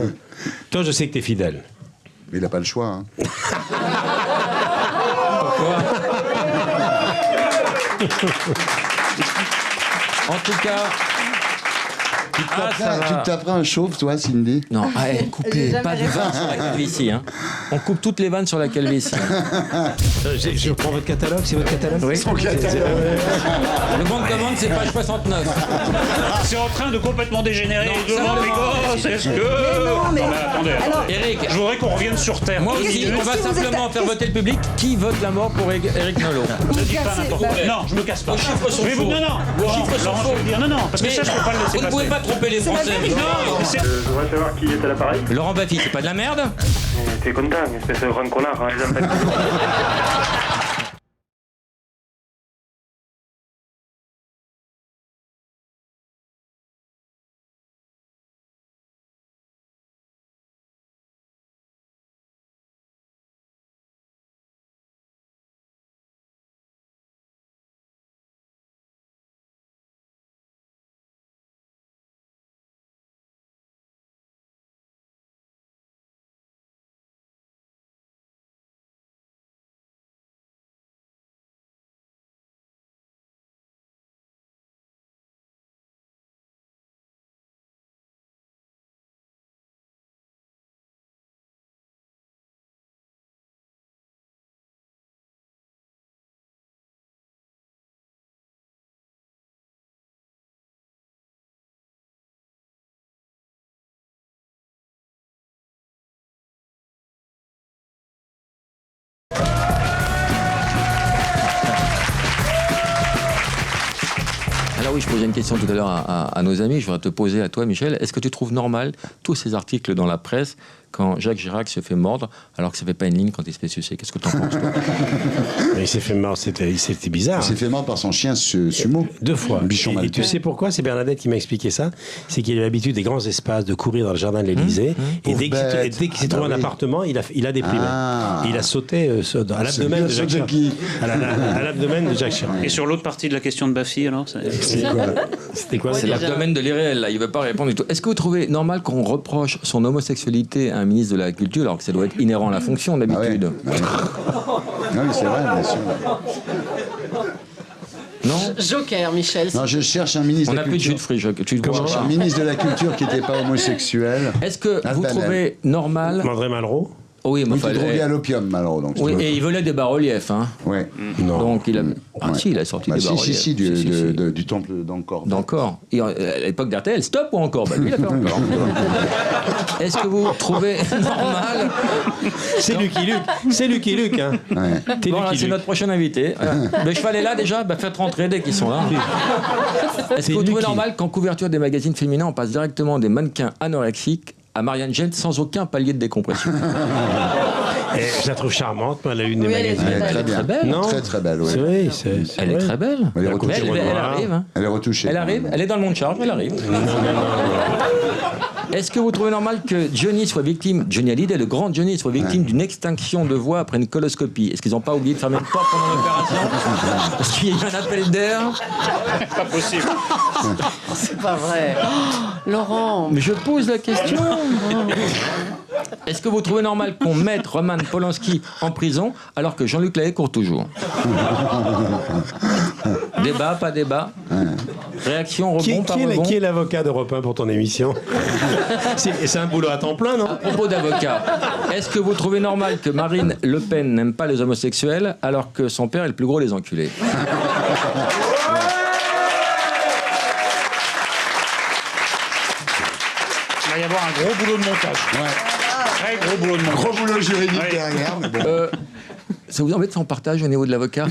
Toi, je sais que t'es fidèle. Mais il n'a pas le choix. Hein. Pourquoi? En tout cas... Tu te taperas un chauve, toi, Cindy? Non, coupez pas de vannes sur la calvitie. Hein. On coupe toutes les vannes sur la calvitie. Je prends votre catalogue, c'est votre catalogue? Oui. Le bon de commande, c'est page 69. C'est en train de complètement dégénérer. Est-ce que... attendez. Alors, Eric, je voudrais qu'on revienne sur Terre. Moi aussi, on va simplement faire voter le public. Qui vote la mort pour Eric Nolot? Ne dites pas n'importe quoi. Non, je me casse pas. Vos chiffres sont faux. Vos chiffres sont faux. Non, parce que ça, je peux pas le laisser passer. Vous ne pouvez pas tromper les Français. Je voudrais savoir qui est à l'appareil. Laurent Baffy, c'est pas de la merde? T'es content, espèce de grand connard, hein, les appels. Alors oui, je posais une question tout à l'heure à nos amis, je voudrais te poser à toi, Michel. Est-ce que tu trouves normal tous ces articles dans la presse quand Jacques Chirac se fait mordre alors que ça ne fait pas une ligne quand il se fait sucer? Qu'est-ce que tu en penses, toi? Il s'est fait mordre, c'était bizarre. Il s'est fait mordre par son chien sumo. 2 fois. Bichon Et tu sais pourquoi? C'est Bernadette qui m'a expliqué ça. C'est qu'il a l'habitude des grands espaces, de courir dans le jardin de l'Élysée. Et dès qu'il s'est trouvé un appartement, il a déprimé. Il a sauté à l'abdomen de Jacques Chirac. À l'abdomen de Jacques Chirac. Et sur l'autre partie de la question de Baffy, alors C'était quoi? C'est l'abdomen de l'irréel, là. Il ne veut pas répondre du tout. Est-ce que vous trouvez normal qu'on reproche son homosexualité à un ministre de la Culture alors que ça doit être inhérent à la fonction d'habitude? Ah oui, c'est vrai, bien sûr. Non. Joker, Michel. Non, je cherche un ministre On de n'a la plus de jus culture. de fruits. Je cherche un ministre de la Culture qui n'était pas homosexuel. Est-ce que vous trouvez normal... André Malraux? Oui, mais il était drogué à l'opium, Malraux. Donc, oui, et il volait des bas-reliefs. Hein. Oui. Donc il a... Ah si, il a sorti des bas-reliefs. Si, du temple d'Angkor. D'Angkor. Et à l'époque d'RTL, stop ou encore? Bah lui, il a fait encore. Est-ce que vous trouvez normal? C'est Lucky Luke. Hein. Ouais. Bon, là, c'est notre prochain invité. Le cheval est là déjà? Bah faites rentrer dès qu'ils sont là. Est-ce que vous trouvez normal qu'en couverture des magazines féminins, on passe directement des mannequins anorexiques à Marianne James sans aucun palier de décompression? Et je la trouve charmante, moi, la une des Oui, elle est magazines. Elle est très bien. belle. Non. Très très belle, oui. C'est vrai, Elle est très belle. Elle est retouchée. Elle arrive. Hein. Elle est retouchée. Elle arrive. Elle est dans le monde charge, elle arrive. Est-ce que vous trouvez normal que Johnny soit victime, Johnny Hallyday, le grand Johnny, soit victime d'une extinction de voix après une coloscopie? Est-ce qu'ils n'ont pas oublié de fermer le porte pendant l'opération? Parce qu'il y a eu un appel d'air. Pas possible. C'est pas vrai. Oh, Laurent. Mais je pose la question. Est-ce que vous trouvez normal qu'on mette Roman Polanski en prison alors que Jean-Luc Lahaye court toujours? Débat, pas débat? Réaction, rebond, pas rebond? Qui est l'avocat d'Europe 1 pour ton émission? C'est un boulot à temps plein, non? À propos d'avocat, est-ce que vous trouvez normal que Marine Le Pen n'aime pas les homosexuels alors que son père est le plus gros des enculés? Il va y avoir un gros boulot de montage. Très gros boulot de montage. Gros boulot juridique derrière. Mais bon. Ça vous embête si on partage au niveau de l'avocat?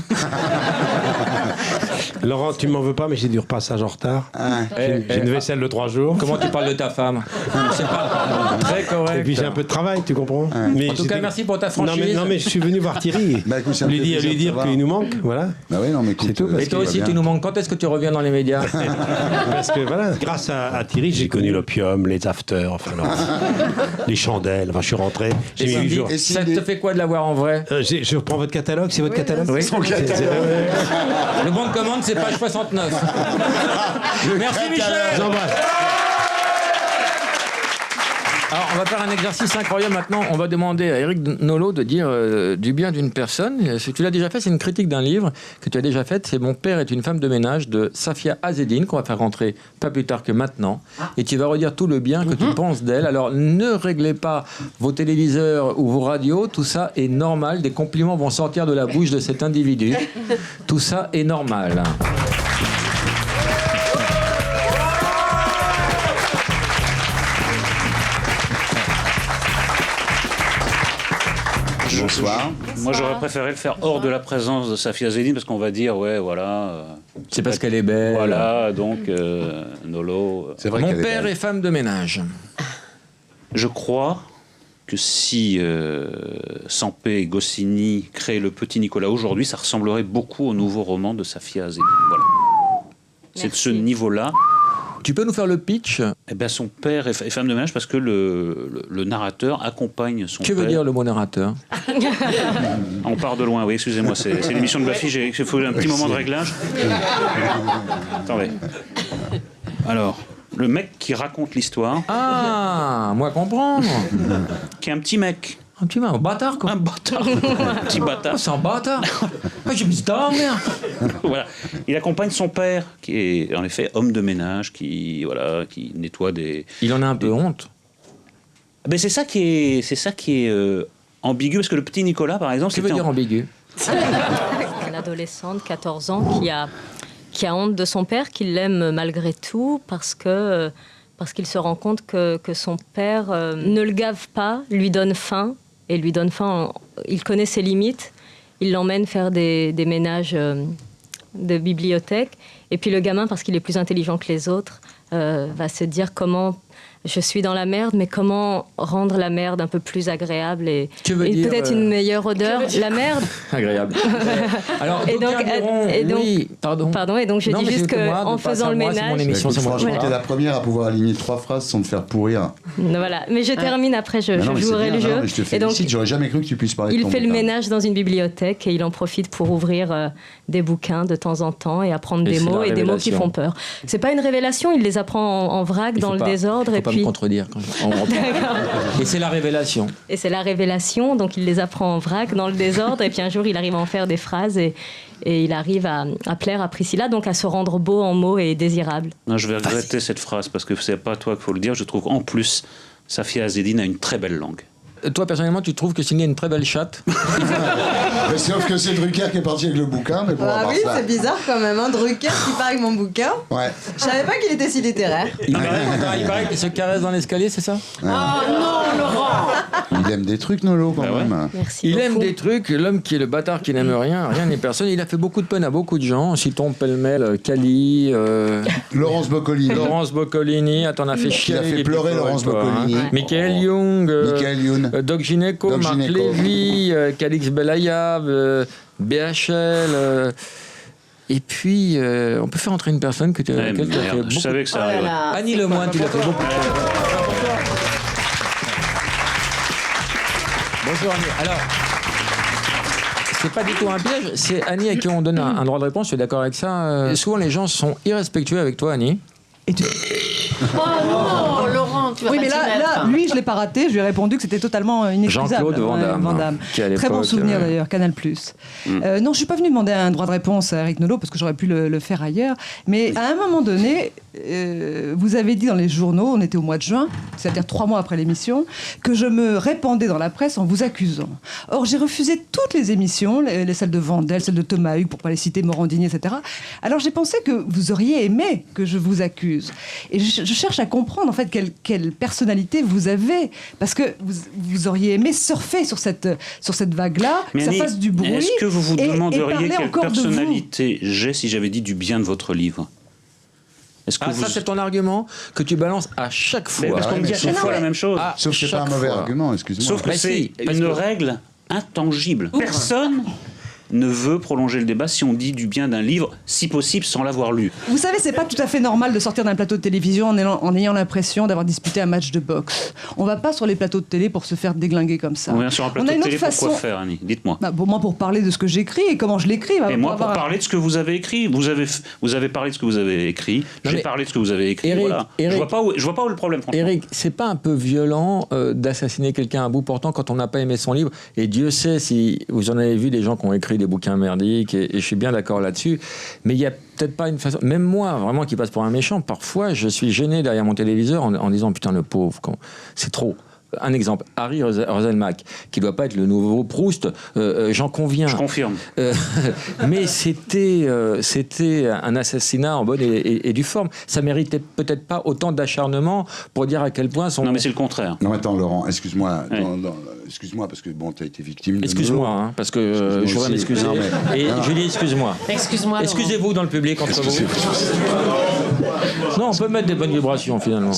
Laurent, tu m'en veux pas, mais j'ai du repassage en retard. J'ai une vaisselle de 3 jours. Comment tu parles de ta femme? C'est pas très correct. Et puis j'ai un peu de travail, tu comprends. En tout cas, merci pour ta franchise. Non, mais je suis venu voir Thierry. Bah, écoute, ça me fait lui plaisir de dire savoir. qu'il nous manque, voilà. Bah oui, non, mais écoute, C'est tout, parce Et toi tout va aussi, bien. tu nous manques. Quand est-ce que tu reviens dans les médias? Parce que voilà, grâce à Thierry, j'ai connu l'opium, les afters, enfin, les chandelles. Enfin, je suis rentré. J'ai mis 8 jours. Ça te fait quoi de l'avoir en vrai? Je reprends votre catalogue, c'est votre catalogue? Oui. Son catalogue. Le bon de commande, c'est page 69. Merci Michel. J'embrasse. Alors, on va faire un exercice incroyable maintenant. On va demander à Éric Nolot de dire du bien d'une personne. Si tu l'as déjà fait, c'est une critique d'un livre que tu as déjà fait. C'est Mon père est une femme de ménage de Safia Azedine, qu'on va faire rentrer pas plus tard que maintenant. Et tu vas redire tout le bien que tu penses d'elle. Alors, ne réglez pas vos téléviseurs ou vos radios. Tout ça est normal. Des compliments vont sortir de la bouche de cet individu. Tout ça est normal. Bonsoir. Moi, j'aurais préféré le faire hors de la présence de Safia Zedine parce qu'on va dire, ouais, voilà. C'est parce qu'elle est belle. Voilà, donc, Nolo. C'est vrai Mon qu'elle est père belle. est femme de ménage. Je crois que si Sampé et Goscinny créaient le petit Nicolas aujourd'hui, ça ressemblerait beaucoup au nouveau roman de Safia Zedine. Voilà. C'est de ce niveau-là. Tu peux nous faire le pitch? Eh ben, son père est femme de ménage parce que le narrateur accompagne son Que père. veut dire le mot narrateur? On part de loin, oui, excusez-moi, c'est l'émission de Bafi, il faut un petit moment de réglage. Attendez. Alors, le mec qui raconte l'histoire, Ah, moi comprendre. qui est un petit mec. Un petit un bâtard quoi. Un bâtard. Un petit bâtard. Ah, c'est un bâtard. Ah, je me dis, merde. Voilà. Il accompagne son père, qui est en effet homme de ménage, qui nettoie des... Il en a un peu honte. Ben, c'est ça qui est ambigu, parce que le petit Nicolas, par exemple... Que veut dire ambigu? Une adolescente, 14 ans, qui a honte de son père, qui l'aime malgré tout, parce qu'il se rend compte que son père ne le gave pas, lui donne faim, et lui donne faim, il connaît ses limites, il l'emmène faire des ménages de bibliothèque, et puis le gamin, parce qu'il est plus intelligent que les autres, va se dire comment... Je suis dans la merde, mais comment rendre la merde un peu plus agréable et peut-être une meilleure odeur? La merde. Agréable. Alors, oui, pardon. Et donc je dis juste qu'en faisant le ménage, franchement, t'es la première à pouvoir aligner 3 phrases sans te faire pourrir. Voilà. Mais je termine après, je jouerai le jeu. Je te félicite, j'aurais jamais cru que tu puisses parler de ton Il fait le bouquin. ménage dans une bibliothèque et il en profite pour ouvrir des bouquins de temps en temps et apprendre des mots et des mots qui font peur. C'est pas une révélation, il les apprend en vrac dans le désordre et puis. Me contredire quand on reprend. Et c'est la révélation. Et c'est la révélation, donc il les apprend en vrac dans le désordre et puis un jour il arrive à en faire des phrases et il arrive à plaire à Priscilla, donc à se rendre beau en mots et désirable. Non, je vais regretter cette phrase parce que c'est pas toi qu'il faut le dire. Je trouve qu'en plus, Safia Azedine a une très belle langue. Toi, personnellement, tu trouves que Signé a une très belle chatte? Mais sauf que c'est Drucker qui est parti avec le bouquin, mais pour avoir oui, ça. c'est bizarre quand même, hein. Drucker qui part avec mon bouquin. Ouais. Je savais pas qu'il était si littéraire. Il paraît qu'il se caresse dans l'escalier, c'est ça? Oh non, Laurent. Il aime des trucs, Nolo, quand même. Merci Il beaucoup. aime des trucs, l'homme qui est le bâtard qui n'aime rien n'est personne. Il a fait beaucoup de peine à beaucoup de gens. Citons pêle-mêle Cali, Laurence Boccolini, attends, on a fait chier. Il a fait pleurer Laurence Boccolini. Michael Young, Doc Gineco, Marc Lévy, Calix Belaïa, BHL. Et puis, on peut faire entrer une personne que tu as fait beaucoup. Je savais que ça arriverait. Annie Lemoine, tu l'as fait beaucoup. Bonjour Annie. Alors, c'est pas du tout un piège, c'est Annie à qui on donne un droit de réponse, tu es d'accord avec ça? Souvent les gens sont irrespectueux avec toi, Annie. Oh non, Laurent, tu vas Oui, pas mais t'y là, mettre. lui, je l'ai pas raté. Je lui ai répondu que c'était totalement inexcusable. Jean-Claude Van Damme. Van Damme. Qui, à Très bon l'époque, souvenir d'ailleurs, Canal+. Non, je suis pas venue demander un droit de réponse à Eric Nolot parce que j'aurais pu le faire ailleurs. Mais à un moment donné, vous avez dit dans les journaux, on était au mois de juin, c'est-à-dire 3 mois après l'émission, que je me répandais dans la presse en vous accusant. Or, j'ai refusé toutes les émissions, les celles de Vandel, celles de Thomas Hugues, pour pas les citer, Morandini, etc. Alors, j'ai pensé que vous auriez aimé que je vous accuse. Et je cherche à comprendre, en fait, quelle personnalité vous avez. Parce que vous auriez aimé surfer sur cette vague-là, que ça fasse du bruit. Est-ce que vous vous et demanderiez quelle encore de vous. personnalité j'ai si j'avais dit du bien de votre livre? Est-ce que ça c'est ton argument que tu balances à chaque fois. Mais parce qu'on me dit à chaque fois la même chose. Sauf que c'est pas un mauvais argument, excuse-moi. Sauf que c'est une règle intangible. Personne ne veut prolonger le débat si on dit du bien d'un livre, si possible sans l'avoir lu. Vous savez, c'est pas tout à fait normal de sortir d'un plateau de télévision en ayant l'impression d'avoir disputé un match de boxe. On va pas sur les plateaux de télé pour se faire déglinguer comme ça. On vient sur un plateau de télé pour quoi faire, Annie? Dites-moi. Pour moi, pour parler de ce que j'écris et comment je l'écris. Et moi, pour parler de ce que vous avez écrit. Vous avez parlé de ce que vous avez écrit. J'ai parlé de ce que vous avez écrit. Eric, voilà. Eric, je vois pas où est le problème, franchement. Eric, c'est pas un peu violent d'assassiner quelqu'un à bout portant quand on n'a pas aimé son livre? Et Dieu sait si vous en avez vu des gens qui ont écrit des bouquins merdiques, et je suis bien d'accord là-dessus, mais il y a peut-être pas une façon, même moi vraiment qui passe pour un méchant, parfois je suis gêné derrière mon téléviseur en disant putain le pauvre, c'est trop. Un exemple, Harry Roselmack, qui doit pas être le nouveau Proust, j'en conviens. Je confirme. Mais c'était un assassinat en bonne et due forme. Ça méritait peut-être pas autant d'acharnement pour dire à quel point son... Non mais c'est le contraire. Non attends Laurent, excuse-moi, excuse-moi parce que bon t'as été victime de... Excuse-moi, hein, parce que je voudrais m'excuser. Et Julie, excuse-moi. Excuse-moi. Excusez-vous dans le public entre vous. Non, on peut mettre des bonnes vibrations finalement.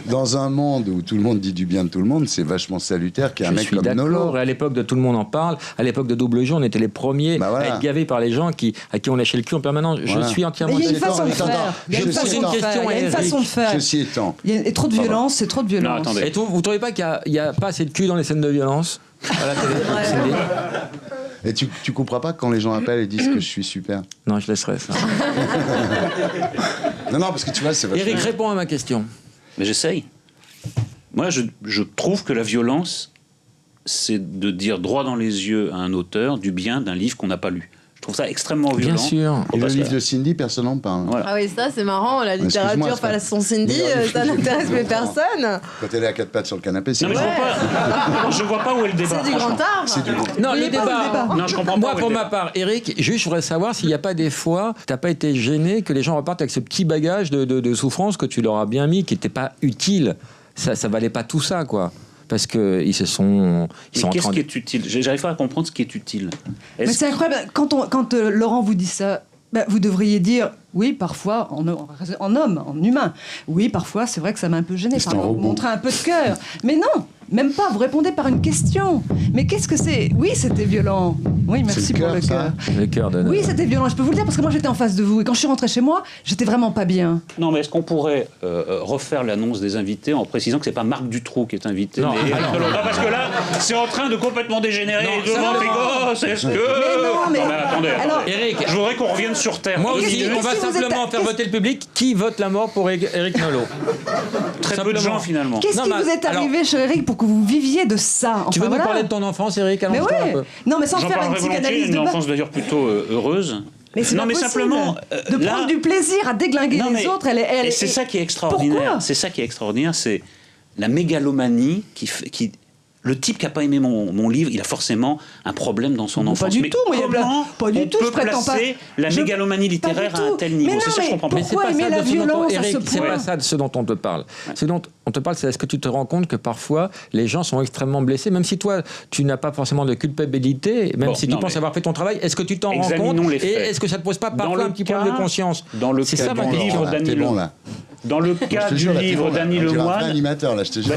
Dans un monde où tout le monde dit du bien de tout le monde, c'est vachement salutaire qu'il y ait un mec comme Nolo. Et à l'époque de Tout le monde en parle, à l'époque de Double Jeu, on était les premiers à être gavés par les gens à qui on lâchait le cul en permanence. Je suis entièrement... Mais il y a une façon de faire. Il y a une façon de faire. Ceci étant... Il y a trop de violence, c'est trop de violence. Non, attendez. Et vous ne trouvez pas qu'il n'y a pas assez de cul dans les scènes de violence à la télé? Et tu comprends pas quand les gens appellent et disent que je suis super? Non, je laisserai ça. Non, parce que tu vois, c'est vachement... Eric, réponds à ma question. Mais j'essaye. Moi, je trouve que la violence, c'est de dire droit dans les yeux à un auteur du bien d'un livre qu'on n'a pas lu. Je trouve ça extrêmement violent. Bien sûr. Et le livre de Cindy, personne n'en parle. Voilà. Ah oui, ça c'est marrant, la littérature façon Cindy, ça n'intéresse plus personne. Quand elle est à 4 pattes sur le canapé, c'est... Non, mais je vois pas où est le débat. C'est du grand art. Non, le débat. Non, je comprends pas. Moi, pour ma part, Eric, juste je voudrais savoir s'il n'y a pas des fois, t'as pas été gêné que les gens repartent avec ce petit bagage de souffrance que tu leur as bien mis, qui n'était pas utile. Ça valait pas tout ça, quoi. Parce qu'ils se sont... Mais qu'est-ce qui est utile? J'arrive pas à comprendre ce qui est utile. Mais c'est incroyable. Quand Laurent vous dit ça, vous devriez dire... Oui, parfois, en homme, en humain. Oui, parfois, c'est vrai que ça m'a un peu gêné. Vous montrez un peu de cœur. Mais non, même pas. Vous répondez par une question. Mais qu'est-ce que c'est? Oui, c'était violent. Oui, merci pour le cœur. Le cœur de... Oui, c'était violent. Je peux vous le dire parce que moi, j'étais en face de vous. Et quand je suis rentrée chez moi, j'étais vraiment pas bien. Non, mais est-ce qu'on pourrait refaire l'annonce des invités en précisant que c'est pas Marc Dutroux qui est invité? Non, parce que là, c'est en train de complètement dégénérer. Devant les gosses, est-ce que... Non, mais attendez. Alors, Eric, je voudrais qu'on revienne sur Terre. Moi aussi, on va simplement faire voter le public. Qui vote la mort pour Eric Nolot? Très peu de gens, finalement. Qu'est-ce qui vous est arrivé, cher Eric, pour que vous viviez de ça? Tu veux nous parler de ton enfance, Eric? Mais oui. Non, mais sans J'en faire une parlerai volontiers, psychanalyse une de enfance d'ailleurs plutôt heureuse. Mais c'est non, pas mais possible. simplement de prendre du plaisir à déglinguer les autres. Et c'est ça qui est extraordinaire. Pourquoi? C'est ça qui est extraordinaire, c'est la mégalomanie qui le type qui n'a pas aimé mon livre, il a forcément un problème dans son enfance. Pas du tout, moi, comment pas du tout, on je peut prétends pas. placer la mégalomanie littéraire à un tel niveau? C'est ça que je comprends pas. Pourquoi aimer la violence à ce C'est point? pas ça de ce dont on te parle. Ce dont on te parle, c'est est-ce que tu te rends compte que parfois les gens sont extrêmement blessés, même si toi tu n'as pas forcément de culpabilité, même si tu penses avoir fait ton travail, est-ce que tu t'en rends compte et est-ce que ça te pose pas parfois un petit problème de conscience? Dans le cas du livre d'Annie Lemoine. Dans le cas du livre d'Annie Lemoine. Animateur là, je te jure.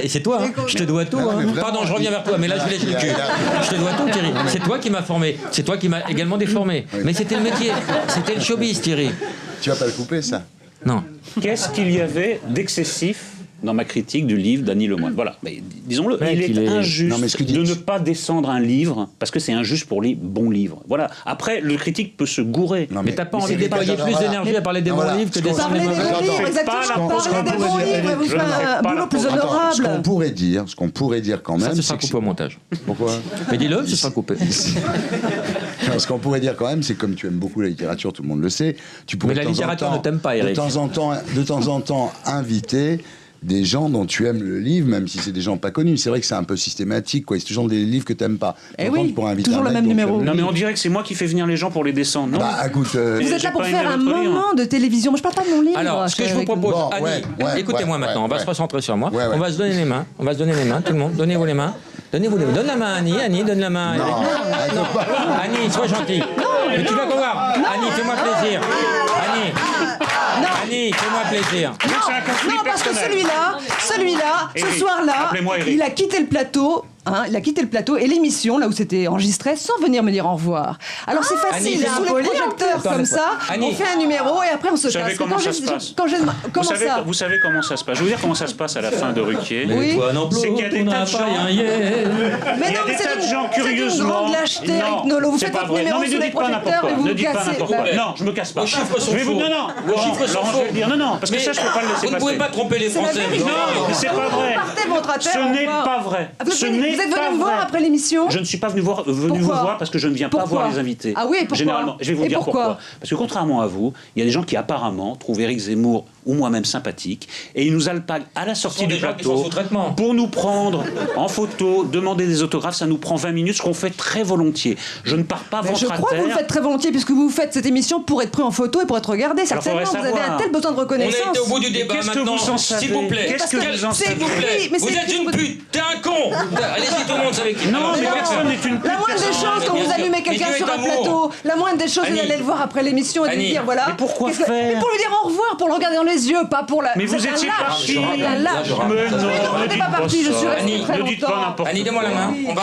Et c'est toi, hein. Je te dois tout. Hein. Pardon, je reviens vers toi, mais là je laisse le cul. Je te dois tout, Thierry. C'est toi qui m'as formé. C'est toi qui m'as également déformé. Mais c'était le métier. C'était le showbiz, Thierry. Tu vas pas le couper, ça? Non. Qu'est-ce qu'il y avait d'excessif dans ma critique du livre d'Annie Lemoine? Voilà, mais disons-le, il est injuste de ne pas descendre un livre, parce que c'est injuste pour les bons livres. Voilà. Après, le critique peut se gourer. Mais t'as pas envie de déployer plus d'énergie à parler des bons livres que des Parler des bons livres, exactement. Parler des bons livres, et vous faites un boulot plus honorable. Ce qu'on pourrait dire quand même... Ça, ce sera coupé au montage. Pourquoi? Mais dis-le, ce sera coupé. Ce qu'on pourrait dire quand même, c'est comme tu aimes beaucoup la littérature, tout le monde le sait. Mais la littérature ne t'aime pas, Eric. De temps en temps, inviter des gens dont tu aimes le livre, même si c'est des gens pas connus. C'est vrai que c'est un peu systématique, quoi. C'est toujours des livres que tu n'aimes pas. Eh oui, toujours le même numéro. Non, mais on dirait que c'est moi qui fais venir les gens pour les descendre. Non. Bah, écoute, vous êtes là pour faire un moment de télévision. Moi, je parle pas de mon livre. Alors, ce que je vous propose, Annie, écoutez-moi maintenant. On va se recentrer sur moi. On va se donner les mains. On va se donner les mains, tout le monde. Donnez-vous les mains. Donnez-vous les mains. Donne la main à Annie. Annie, donne la main à Eric. Non. Annie, sois gentille. Mais tu vas voir. Annie, fais-moi plaisir. Annie, fais-moi plaisir. Non, parce que celui-là, ce soir-là, il a quitté le plateau. Il a quitté le plateau et l'émission, là où c'était enregistré, sans venir me dire au revoir. Alors c'est facile, Annie, sous les projecteurs comme ça, on fait un numéro et après on se casse. Vous savez comment ça se passe? Vous savez comment ça se passe? Je vais vous dire comment ça se passe à la fin de Ruquier. Oui. C'est qu'il y a des tas de gens. Mais non, mais c'est une grande lâcheté, Eric Nolot. Vous faites votre numéro sous les projecteurs et vous cassez. Non, je me casse pas. Je vais vous dire non. Laurent, je vais le dire non, parce que ça je peux pas le laisser passer. Vous ne pouvez pas tromper les Français. Non, mais c'est pas vrai. Partez votre appel. Ce n'est pas vrai. Vous êtes venu me voir après l'émission? Je ne suis pas venu vous voir parce que je ne viens pas voir les invités. Ah oui, pourquoi? Généralement, je vais vous dire pourquoi. Parce que contrairement à vous, il y a des gens qui apparemment trouvent Éric Zemmour ou moi-même sympathique et ils nous alpaguent à la sortie du plateau pour nous prendre en photo, demander des autographes. Ça nous prend 20 minutes, ce qu'on fait très volontiers. Je ne pars pas ventre à terre. Je crois que vous le faites très volontiers puisque vous faites cette émission pour être pris en photo et pour être regardé. Certainement, vous avez un tel besoin de reconnaissance. On est au bout du débat maintenant, s'il vous plaît. Qu'est-ce que vous en savez? Vous êtes une pute, t'es un con. Allez-y, tout le monde savait qui. Non, mais personne n'est une pute. La moindre des choses, quand vous allumez quelqu'un sur un plateau, la moindre des choses, vous allez le voir après l'émission et lui dire voilà. Mais pourquoi faire? Mais pour lui dire au revoir, pour le regarder dans les yeux, pas pour la. Mais vous étiez parti. Mais non, on n'est pas parti, je suis restée très longtemps. Annie, donne-moi la main. On va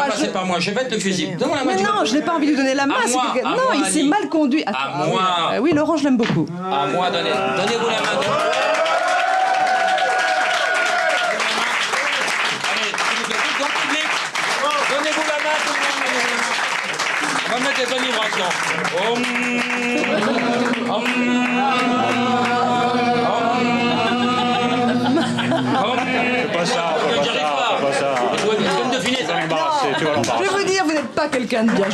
passer par moi. Je vais être le fusil. Donne-moi la main. Mais non, je n'ai pas envie de lui donner la main. Non, il s'est mal conduit. À moi. Oui, Laurent, je l'aime beaucoup. À moi, donnez-vous la main. Donnez-vous la main, tout le monde. On va mettre les bonnes Pas ça. Je vais vous dire, vous n'êtes pas quelqu'un de bien.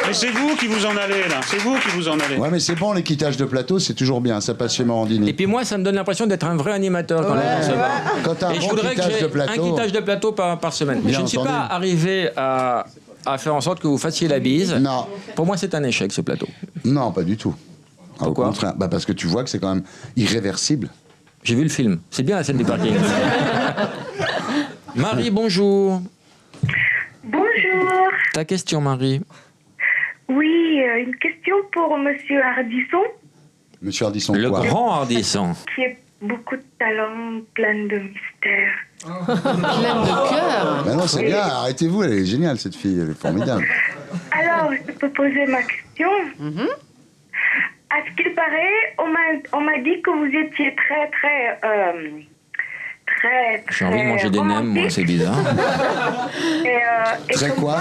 Mais c'est vous qui vous en allez là. C'est vous qui vous en allez. Ouais, mais c'est bon, les quittages de plateau, c'est toujours bien. Ça passe chez Morandini. Et puis moi, ça me donne l'impression d'être un vrai animateur quand les gens se battent. Quand t'as un bon quittage de plateau. Un quittage de plateau par semaine. Je ne suis pas arrivé à faire en sorte que vous fassiez la bise. Non. Pour moi, c'est un échec, ce plateau. Non, pas du tout. Pourquoi? Au contraire. Parce que tu vois que c'est quand même irréversible. J'ai vu le film. C'est bien la scène du parking. Marie, bonjour. Bonjour. Ta question, Marie? Oui, une question pour Monsieur Ardisson. Monsieur Ardisson, le quoi? grand Ardisson. Qui a beaucoup de talent, plein de mystères. Pleine de cœur. Ben non, c'est bien, arrêtez-vous, elle est géniale cette fille, elle est formidable. Alors, je peux poser ma question. À ce qu'il paraît, on m'a dit que vous étiez très J'ai envie de manger des nems, moi, c'est bizarre. Et très quoi?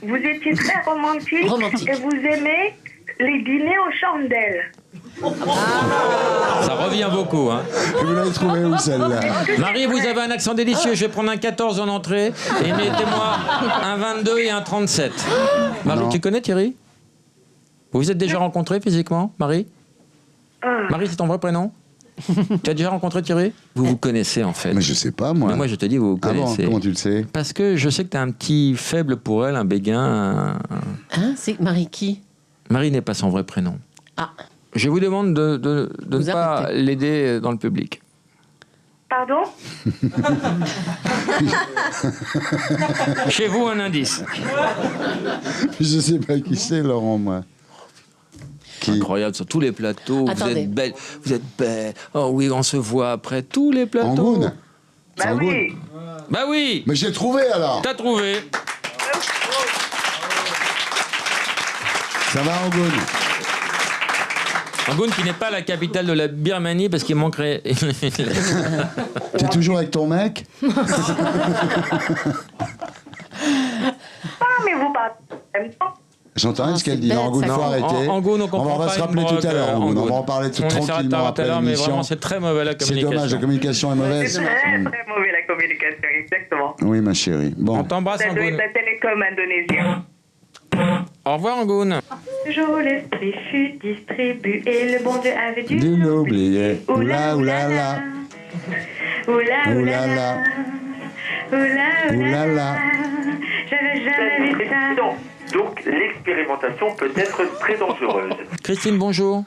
Vous étiez très romantique. Et vous aimez les dîners aux chandelles. Ça revient beaucoup, hein. Vous l'avez trouvé où, celle-là? Marie, vous avez un accent délicieux. Je vais prendre un 14 en entrée et mettez-moi un 22 et un 37. Marie, tu connais Thierry? Vous vous êtes déjà rencontrés physiquement, Marie? Marie, c'est ton vrai prénom? Tu as déjà rencontré Thierry? Vous vous connaissez en fait. Mais je sais pas, moi. Mais moi, je te dis, vous vous connaissez. Comment tu le sais? Parce que je sais que tu as un petit faible pour elle, un béguin. Hein, c'est Marie qui? Marie n'est pas son vrai prénom. Ah. Je vous demande de ne pas l'aider dans le public. Pardon? Chez vous, un indice. Je sais pas qui c'est, Laurent, moi. Incroyable, sur tous les plateaux. Attendez. Vous êtes belle. Oh oui, on se voit après tous les plateaux. Angoune. Bah oui. Bah oui. Mais j'ai trouvé alors. T'as trouvé. Ça va, Angoune? Angoune qui n'est pas la capitale de la Birmanie parce qu'il manquerait... T'es toujours avec ton mec? Ah, mais vous parlez en même temps. J'entends rien ce qu'elle dit. Angoune, il faut arrêter. Angoune, on va se rappeler tout à l'heure. On va en parler tranquillement après l'émission. Mais vraiment, c'est très mauvais la communication. C'est dommage, la communication est mauvaise. C'est très mauvais la communication, exactement. Oui, ma chérie. Bon. On t'embrasse, Ça doit Angoune. être la télécom indonésienne. Au revoir, Angoune. Ce jour, l'esprit fut distribué, le bon Dieu avait dû De l'oublier. Oula, oula, la. Oula, Oula, la. oula, Oula, la. J'avais jamais vu ça. Donc l'expérimentation peut être très dangereuse. Christine, bonjour.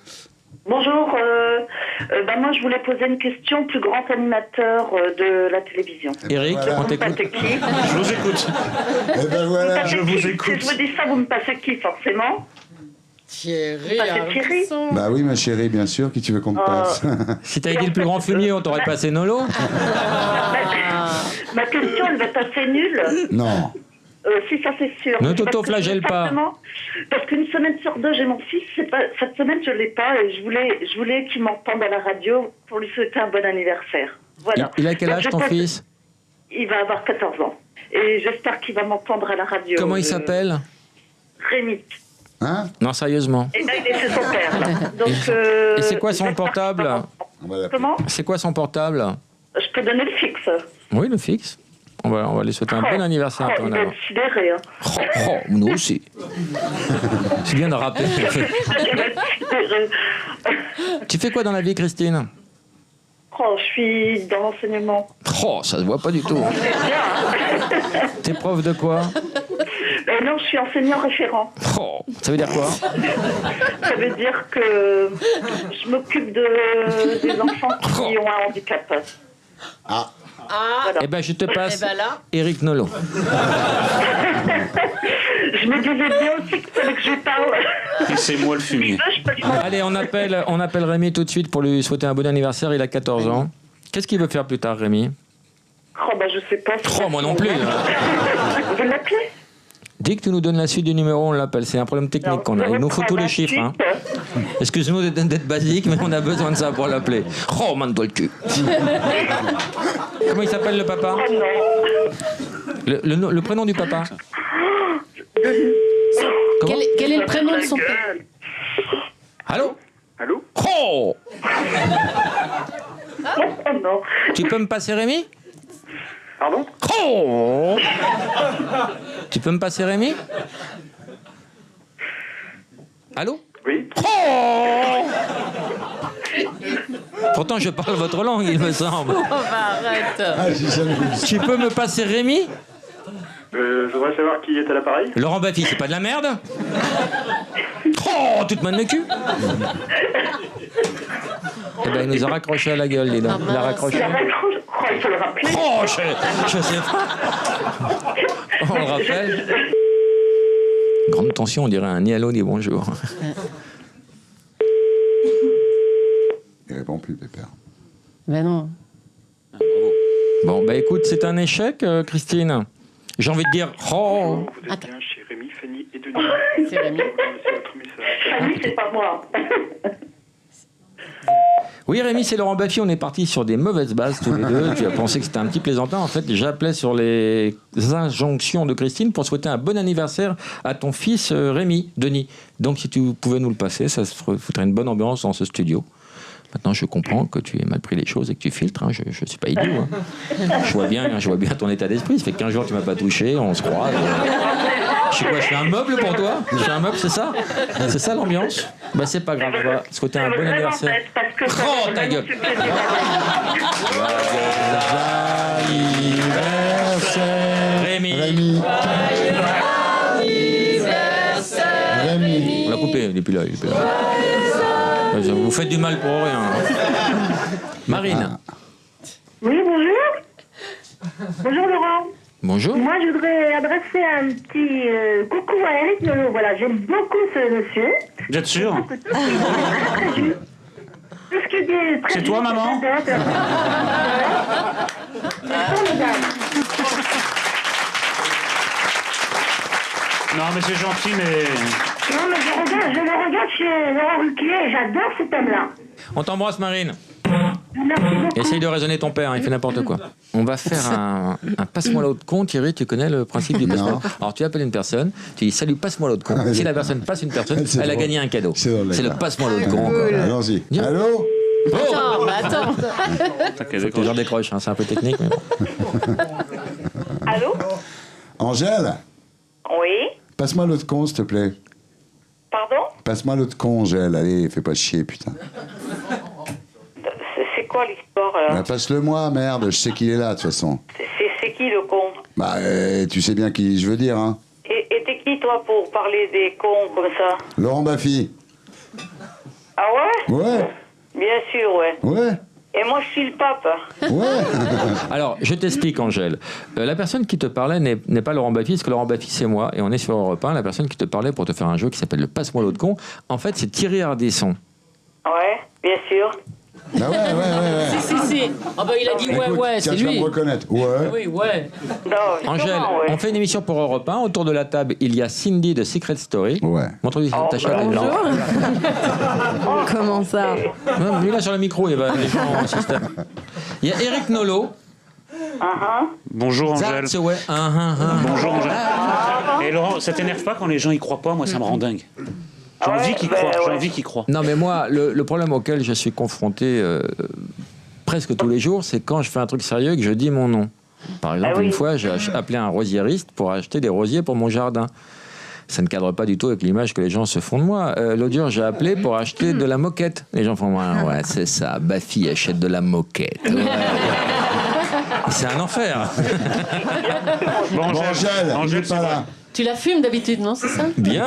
Bonjour, moi je voulais poser une question au plus grand animateur de la télévision. Eric, Voilà. on Vous me t'écoute. passez qui? Je vous écoute. Eh ben voilà. Je vous écoute. Si je vous dis ça, vous me passez qui forcément? Thierry. Vous passez Thierry? Bah oui, ma chérie, bien sûr. Qui tu veux qu'on te passe? Si t'avais dit le plus grand fumier, on t'aurait passé Nolo. Ma question, elle va être assez nulle. Non. Si, ça c'est sûr. Ne Parce que t'auto-flagelle pas. simplement, Parce qu'une semaine sur deux, j'ai mon fils. Cette semaine, je l'ai pas. Et je voulais qu'il m'entende à la radio pour lui souhaiter un bon anniversaire. Voilà. Il a quel âge, ton fils? Il va avoir 14 ans. Et j'espère qu'il va m'entendre à la radio. Comment il s'appelle? Rémi. Hein? Non, sérieusement. Et là, il est chez son père. Là. Donc, Et c'est quoi son portable? Comment? C'est quoi son portable? Je peux donner le fixe. Oui, le fixe. On va lui souhaiter un bon anniversaire à ton Il va âge. être sidéré. Hein. Nous aussi. C'est bien de rappeler. Il va être sidéré. Tu fais quoi dans la vie, Christine? Oh, je suis dans l'enseignement. Oh, ça se voit pas du tout. C'est bien. Hein. T'es prof de quoi? Non, je suis enseignant référent. Oh, ça veut dire quoi? Ça veut dire que je m'occupe des enfants qui ont un handicap. Ah. Voilà. Eh ben, je te passe Eh ben là. Eric Nolot. Je me disais bien aussi qu'il fallait que je parle. Et c'est moi le fumier. Allez, on appelle Rémi tout de suite pour lui souhaiter un bon anniversaire. Il a 14 ans. Qu'est-ce qu'il veut faire plus tard, Rémi? Oh, bah, je sais pas. Oh, moi non plus. Vous l'appelez? Dès que tu nous donnes la suite du numéro, on l'appelle. C'est un problème technique qu'on a. Il nous faut tous les chiffres. Hein. Excuse-nous d'être basique, mais on a besoin de ça pour l'appeler. Oh, mande-toi le cul. Comment il s'appelle, le papa? Le prénom du papa? Comment? Quel est le prénom de son père? Allô? Allô? Oh! Non. Tu peux me passer Rémi? Pardon? Oh! Tu peux me passer Rémi? Allô? Oui. Oh! Pourtant, je parle votre langue, il me semble. Oh, bah, arrête. Tu peux me passer Rémi? Je voudrais savoir qui est à l'appareil. Laurent Baffy, c'est pas de la merde? Oh, tu te mannes le cul? Eh ben, il nous a raccroché à la gueule, dis donc. Il a raccroché. Oh, il faut le rappeler. Oh, je sais pas. On le rappelle. Grande tension, on dirait un ni allô ni bonjour. Il répond plus, Pépère. Ben non. Bon, bah écoute, c'est un échec, Christine. J'ai envie de dire, oh. Vous êtes bien chez Rémi, Fanny et Denis. C'est Rémi. C'est votre message. Fanny, c'est pas moi. Oui, Rémi, c'est Laurent Baffy. On est parti sur des mauvaises bases tous les deux. Tu as pensé que c'était un petit plaisantin. En fait, j'appelais sur les injonctions de Christine pour souhaiter un bon anniversaire à ton fils Rémi, Denis. Donc, si tu pouvais nous le passer, ça se foutrait une bonne ambiance dans ce studio. Maintenant, je comprends que tu aies mal pris les choses et que tu filtres. Hein. Je ne suis pas idiot. Hein. Je vois bien ton état d'esprit. Ça fait 15 jours que tu ne m'as pas touché. On se croise. Je sais quoi, je fais un meuble pour toi? Je fais un meuble, c'est ça? C'est ça l'ambiance? Bah c'est pas grave, on va souhaiter un bon anniversaire. Oh ta gueule! Rémi. On l'a coupé, il est plus là. Vous faites du mal pour rien. Marine. Oui, bonjour. Bonjour Laurent. Bonjour. Moi, je voudrais adresser un petit coucou à Eric Nolot. Voilà, j'aime beaucoup ce monsieur. Vous êtes sûr? Tout ce qu'il dit est très C'est toi, maman? Non, mais c'est gentil, mais... Non, mais je le regarde chez Laurent Ruquier et j'adore cet homme-là. On t'embrasse, Marine. Merci beaucoup. Essaye de raisonner ton père, hein, il fait n'importe quoi. On va faire un passe-moi l'autre con. Thierry, tu connais le principe du passe-moi? Alors tu appelles une personne, tu dis salut, passe-moi l'autre con. Si la personne passe une personne, elle a gagné un cadeau. C'est le passe-moi l'autre con. Allons-y. Allô? Attends. Faut que les gens décrochent, hein, c'est un peu technique. Mais bon. Allô? Angèle, Oui? passe-moi l'autre con, s'il te plaît. Pardon? Passe-moi l'autre con, Angèle. Allez, fais pas chier, putain. C'est quoi l'histoire Bah, passe-le-moi, merde. Je sais qu'il est là, de toute façon. C'est qui le con? Bah, tu sais bien qui je veux dire, hein. Et t'es qui toi pour parler des cons comme ça? Laurent Baffy. Ah ouais? Ouais. Bien sûr, ouais. Ouais. Et moi je suis le pape. Ouais. Alors, je t'explique, Angèle. La personne qui te parlait n'est pas Laurent Baffy, parce que Laurent Baffy, c'est moi, et on est sur Europe 1. La personne qui te parlait pour te faire un jeu qui s'appelle le Passe-moi l'autre con, en fait, c'est Thierry Ardisson. Ouais, bien sûr. Bah ouais. Si. Ah bah il a dit Écoute, ouais, tiens, c'est tu vas lui. me reconnaître. Ouais. Oui, ouais. Non, Angèle, on fait une émission pour Europe 1. Autour de la table, il y a Cindy de Secret Story. Ouais. Montre-lui ta chatte. Comment ça? Non, lui là sur le micro, il y a les gens en système. Il y a Eric Nolot. Bonjour, Angèle. That's ouais. Bonjour, Angèle. Et Laurent, ça t'énerve pas quand les gens y croient pas? Moi, ça me rend dingue. J'ai envie qu'ils croient. J'ai envie qu'ils croient. Non, mais moi, le problème auquel je suis confronté presque tous les jours, c'est quand je fais un truc sérieux et que je dis mon nom. Par exemple, une fois, j'ai appelé un rosiériste pour acheter des rosiers pour mon jardin. Ça ne cadre pas du tout avec l'image que les gens se font de moi. L'autre jour, j'ai appelé pour acheter de la moquette. Les gens font ouais, c'est ça, Baffy achète de la moquette. Ouais. C'est un enfer. Bon, Angèle, pas là. Tu la fumes d'habitude, non, c'est ça? Bien.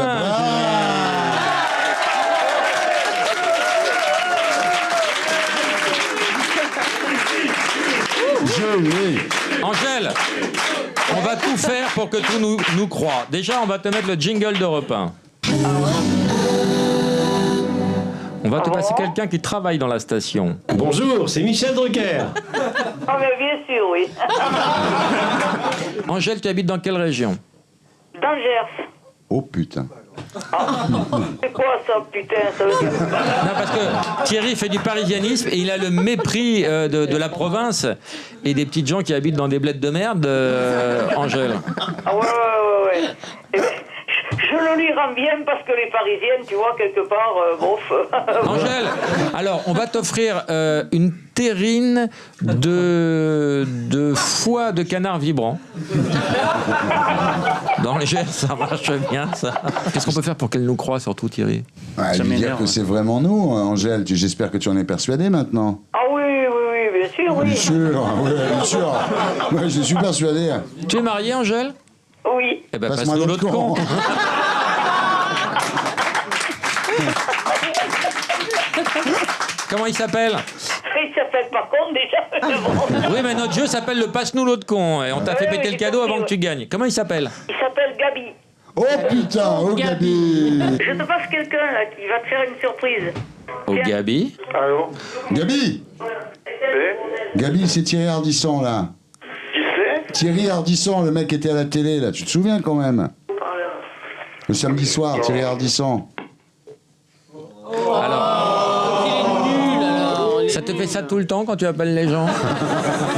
Angèle, on va tout faire pour que tout nous croit. Déjà, on va te mettre le jingle d'Europe 1. On va te passer quelqu'un qui travaille dans la station. Bonjour, c'est Michel Drucker. Ah mais bien sûr, oui. Angèle, tu habites dans quelle région? D'Angers. Oh putain. C'est quoi ça, putain? Ça veut dire... Non, parce que Thierry fait du parisianisme et il a le mépris de la province et des petites gens qui habitent dans des bleds de merde, Angèle. Ah ouais. Eh ben, je le lui rends bien parce que les Parisiennes, tu vois, quelque part, bof. Angèle, alors on va t'offrir une terrine de foie de canard vibrant. Dans les Gers, ça marche bien, ça. Qu'est-ce qu'on peut faire pour qu'elle nous croie, surtout, Thierry? Lui dire que c'est vraiment nous, Angèle. J'espère que tu en es persuadé maintenant. Ah oui, bien sûr, oui. Bien sûr. Ouais, je suis persuadé. Tu es mariée, Angèle? Oui. Eh ben, passe-nous l'autre con. Comment il s'appelle? Il s'appelle pas con déjà. Oui, mais notre jeu s'appelle le passe-nous l'autre con. Et on t'a fait péter le cadeau avant que tu gagnes. Comment il s'appelle? Il s'appelle Gabi. Oh putain, Gabi. Je te passe quelqu'un là qui va te faire une surprise. Oh, Gabi. Allô? Gabi. Gabi, c'est Thierry Ardisson là. Qui c'est? Thierry Ardisson, le mec qui était à la télé là. Tu te souviens quand même? Le samedi soir, Thierry Ardisson. Ça te fait ça tout le temps quand tu appelles les gens?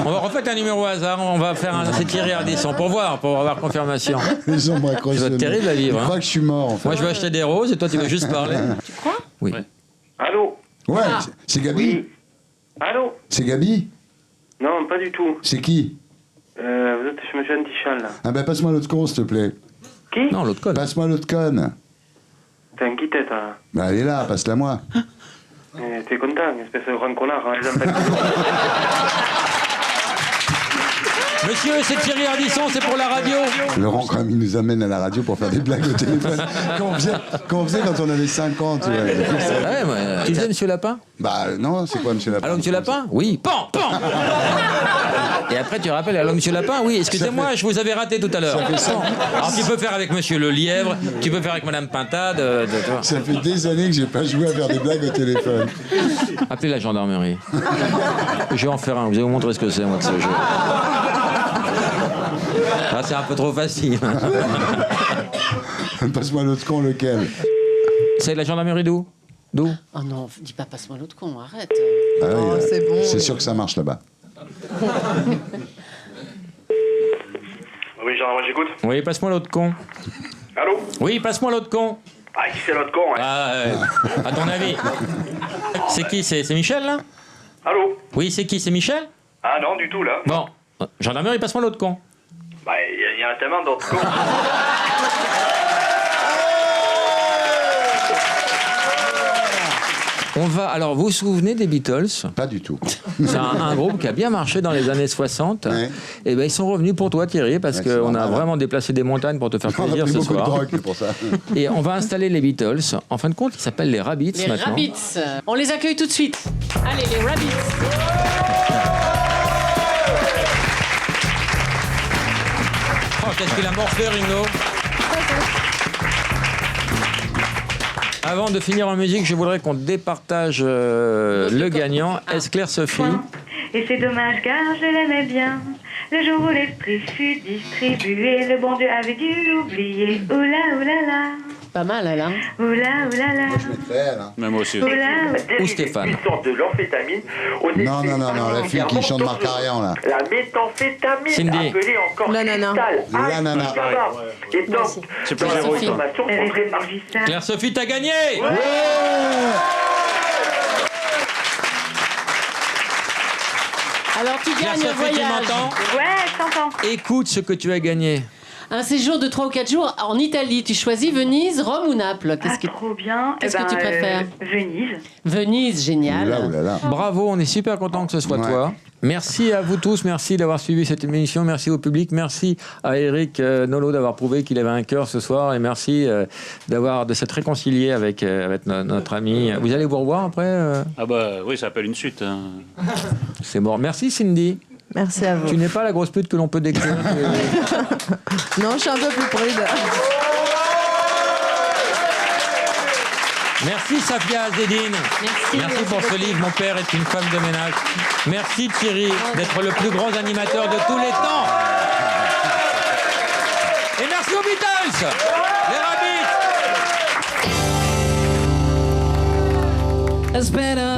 On va refaire un numéro au hasard, on va faire c'est Thierry Ardisson pour avoir confirmation. Les gens m'ont accroché. Ça va être terrible à vivre. Je crois que je suis mort en fait. Moi je veux acheter des roses et toi tu veux juste parler. Tu crois? Oui. Allô? Ouais, c'est Gabi? Oui. Allô? C'est Gabi? Non, pas du tout. C'est qui? Vous êtes chez Monsieur Antichan, là. Ah ben passe-moi l'autre con s'il te plaît. Qui? Non, l'autre conne. Passe-moi l'autre conne. T'es un qui tête, hein? Bah, elle est là, passe-la moi. T'es content, espèce de grand connard, hein, les enfants. Monsieur, c'est Thierry Ardisson, c'est pour la radio. Laurent, quand même, il nous amène à la radio pour faire des blagues au téléphone. Quand on faisait quand on avait 5 ans, tu vois. Ouais, ouais. Tu disais Monsieur Lapin? Bah non, c'est quoi Monsieur Lapin? Allô, Monsieur Lapin? Oui. Pan, pan. Et après, tu rappelles, allô, Monsieur Lapin? Oui, excusez-moi, je vous avais raté tout à l'heure. Alors, tu peux faire avec Monsieur le Lièvre, tu peux faire avec Madame Pintade. Ça fait des années que j'ai pas joué à faire des blagues au téléphone. Appelez la gendarmerie. Je vais en faire un, vous allez vous montrer ce que c'est, moi, de ce jeu. Ah, c'est un peu trop facile. Passe-moi l'autre con, lequel? C'est la gendarmerie d'où? D'où? Oh non, dis pas passe-moi l'autre con, arrête. Ah oui, Oh, c'est bon. C'est sûr que ça marche là-bas. Oui, gendarmerie, j'écoute. Oui, passe-moi l'autre con. Allô? Oui, passe-moi l'autre con. Ah, qui c'est l'autre con, hein? Ah, à ton avis. C'est qui? C'est Michel, là? Allô? Oui, c'est qui? C'est Michel? Ah non, du tout, là. Bon, gendarmerie, passe-moi l'autre con. Bah, il y en a tellement d'autres cons. On va. Alors, vous vous souvenez des Beatles? Pas du tout. C'est un groupe qui a bien marché dans les années 60. Ouais. Et ben ils sont revenus pour toi, Thierry, parce Ouais, qu'on a normal. vraiment déplacé des montagnes pour te faire On a plaisir pris ce beaucoup de soir. drogue pour ça. Et on va installer les Beatles. En fin de compte, ils s'appellent les Rabbits Les maintenant. Rabbits. On les accueille tout de suite. Allez, les Rabbits. Oh, qu'est-ce qu'il a morflé, Ringo. Avant de finir en musique, je voudrais qu'on départage le gagnant. Est-ce Claire Sophie? Et c'est dommage car je l'aimais bien. Le jour où l'esprit fut distribué, le bon Dieu avait dû l'oublier. Oula, oulala. Pas mal, elle, hein? Oula, oulala. Moi, je mettrais elle. Hein. Même moi aussi. Ou Stéphane. Une sorte de l'amphétamine. Non, la fille qui chante Marcarian, là. La méthamphétamine, Cindy. appelée encore L'ananas. cristal. La nana. Et donc, C'est plus dans la héroïque. consommation, Elle on est prépare j'ai vu ça. Claire Sophie, t'as gagné. Alors, tu Claire gagnes un Sophie, tu voyage. m'entends? Ouais, je t'entends. Écoute ce que tu as gagné. Un séjour de 3 ou 4 jours en Italie. Tu choisis Venise, Rome ou Naples? Trop bien. Qu'est-ce que tu préfères? Venise. Venise, génial. Oula, oulala. Bravo, on est super content que ce soit Ouais. toi. Merci à vous tous, merci d'avoir suivi cette émission, merci au public, merci à Eric Nolot d'avoir prouvé qu'il avait un cœur ce soir et merci de s'être réconcilié avec notre ami. Vous allez vous revoir après Ah bah oui, ça appelle une suite. Hein. C'est bon. Merci Cindy. Merci à vous. Tu n'es pas la grosse pute que l'on peut décrire. Non, je suis un peu plus prude. Merci Safia Azedine. Merci pour ce livre. Mon père est une femme de ménage. Merci Thierry d'être le plus grand animateur de tous les temps. Et merci aux Beatles, les Rabbits. It's better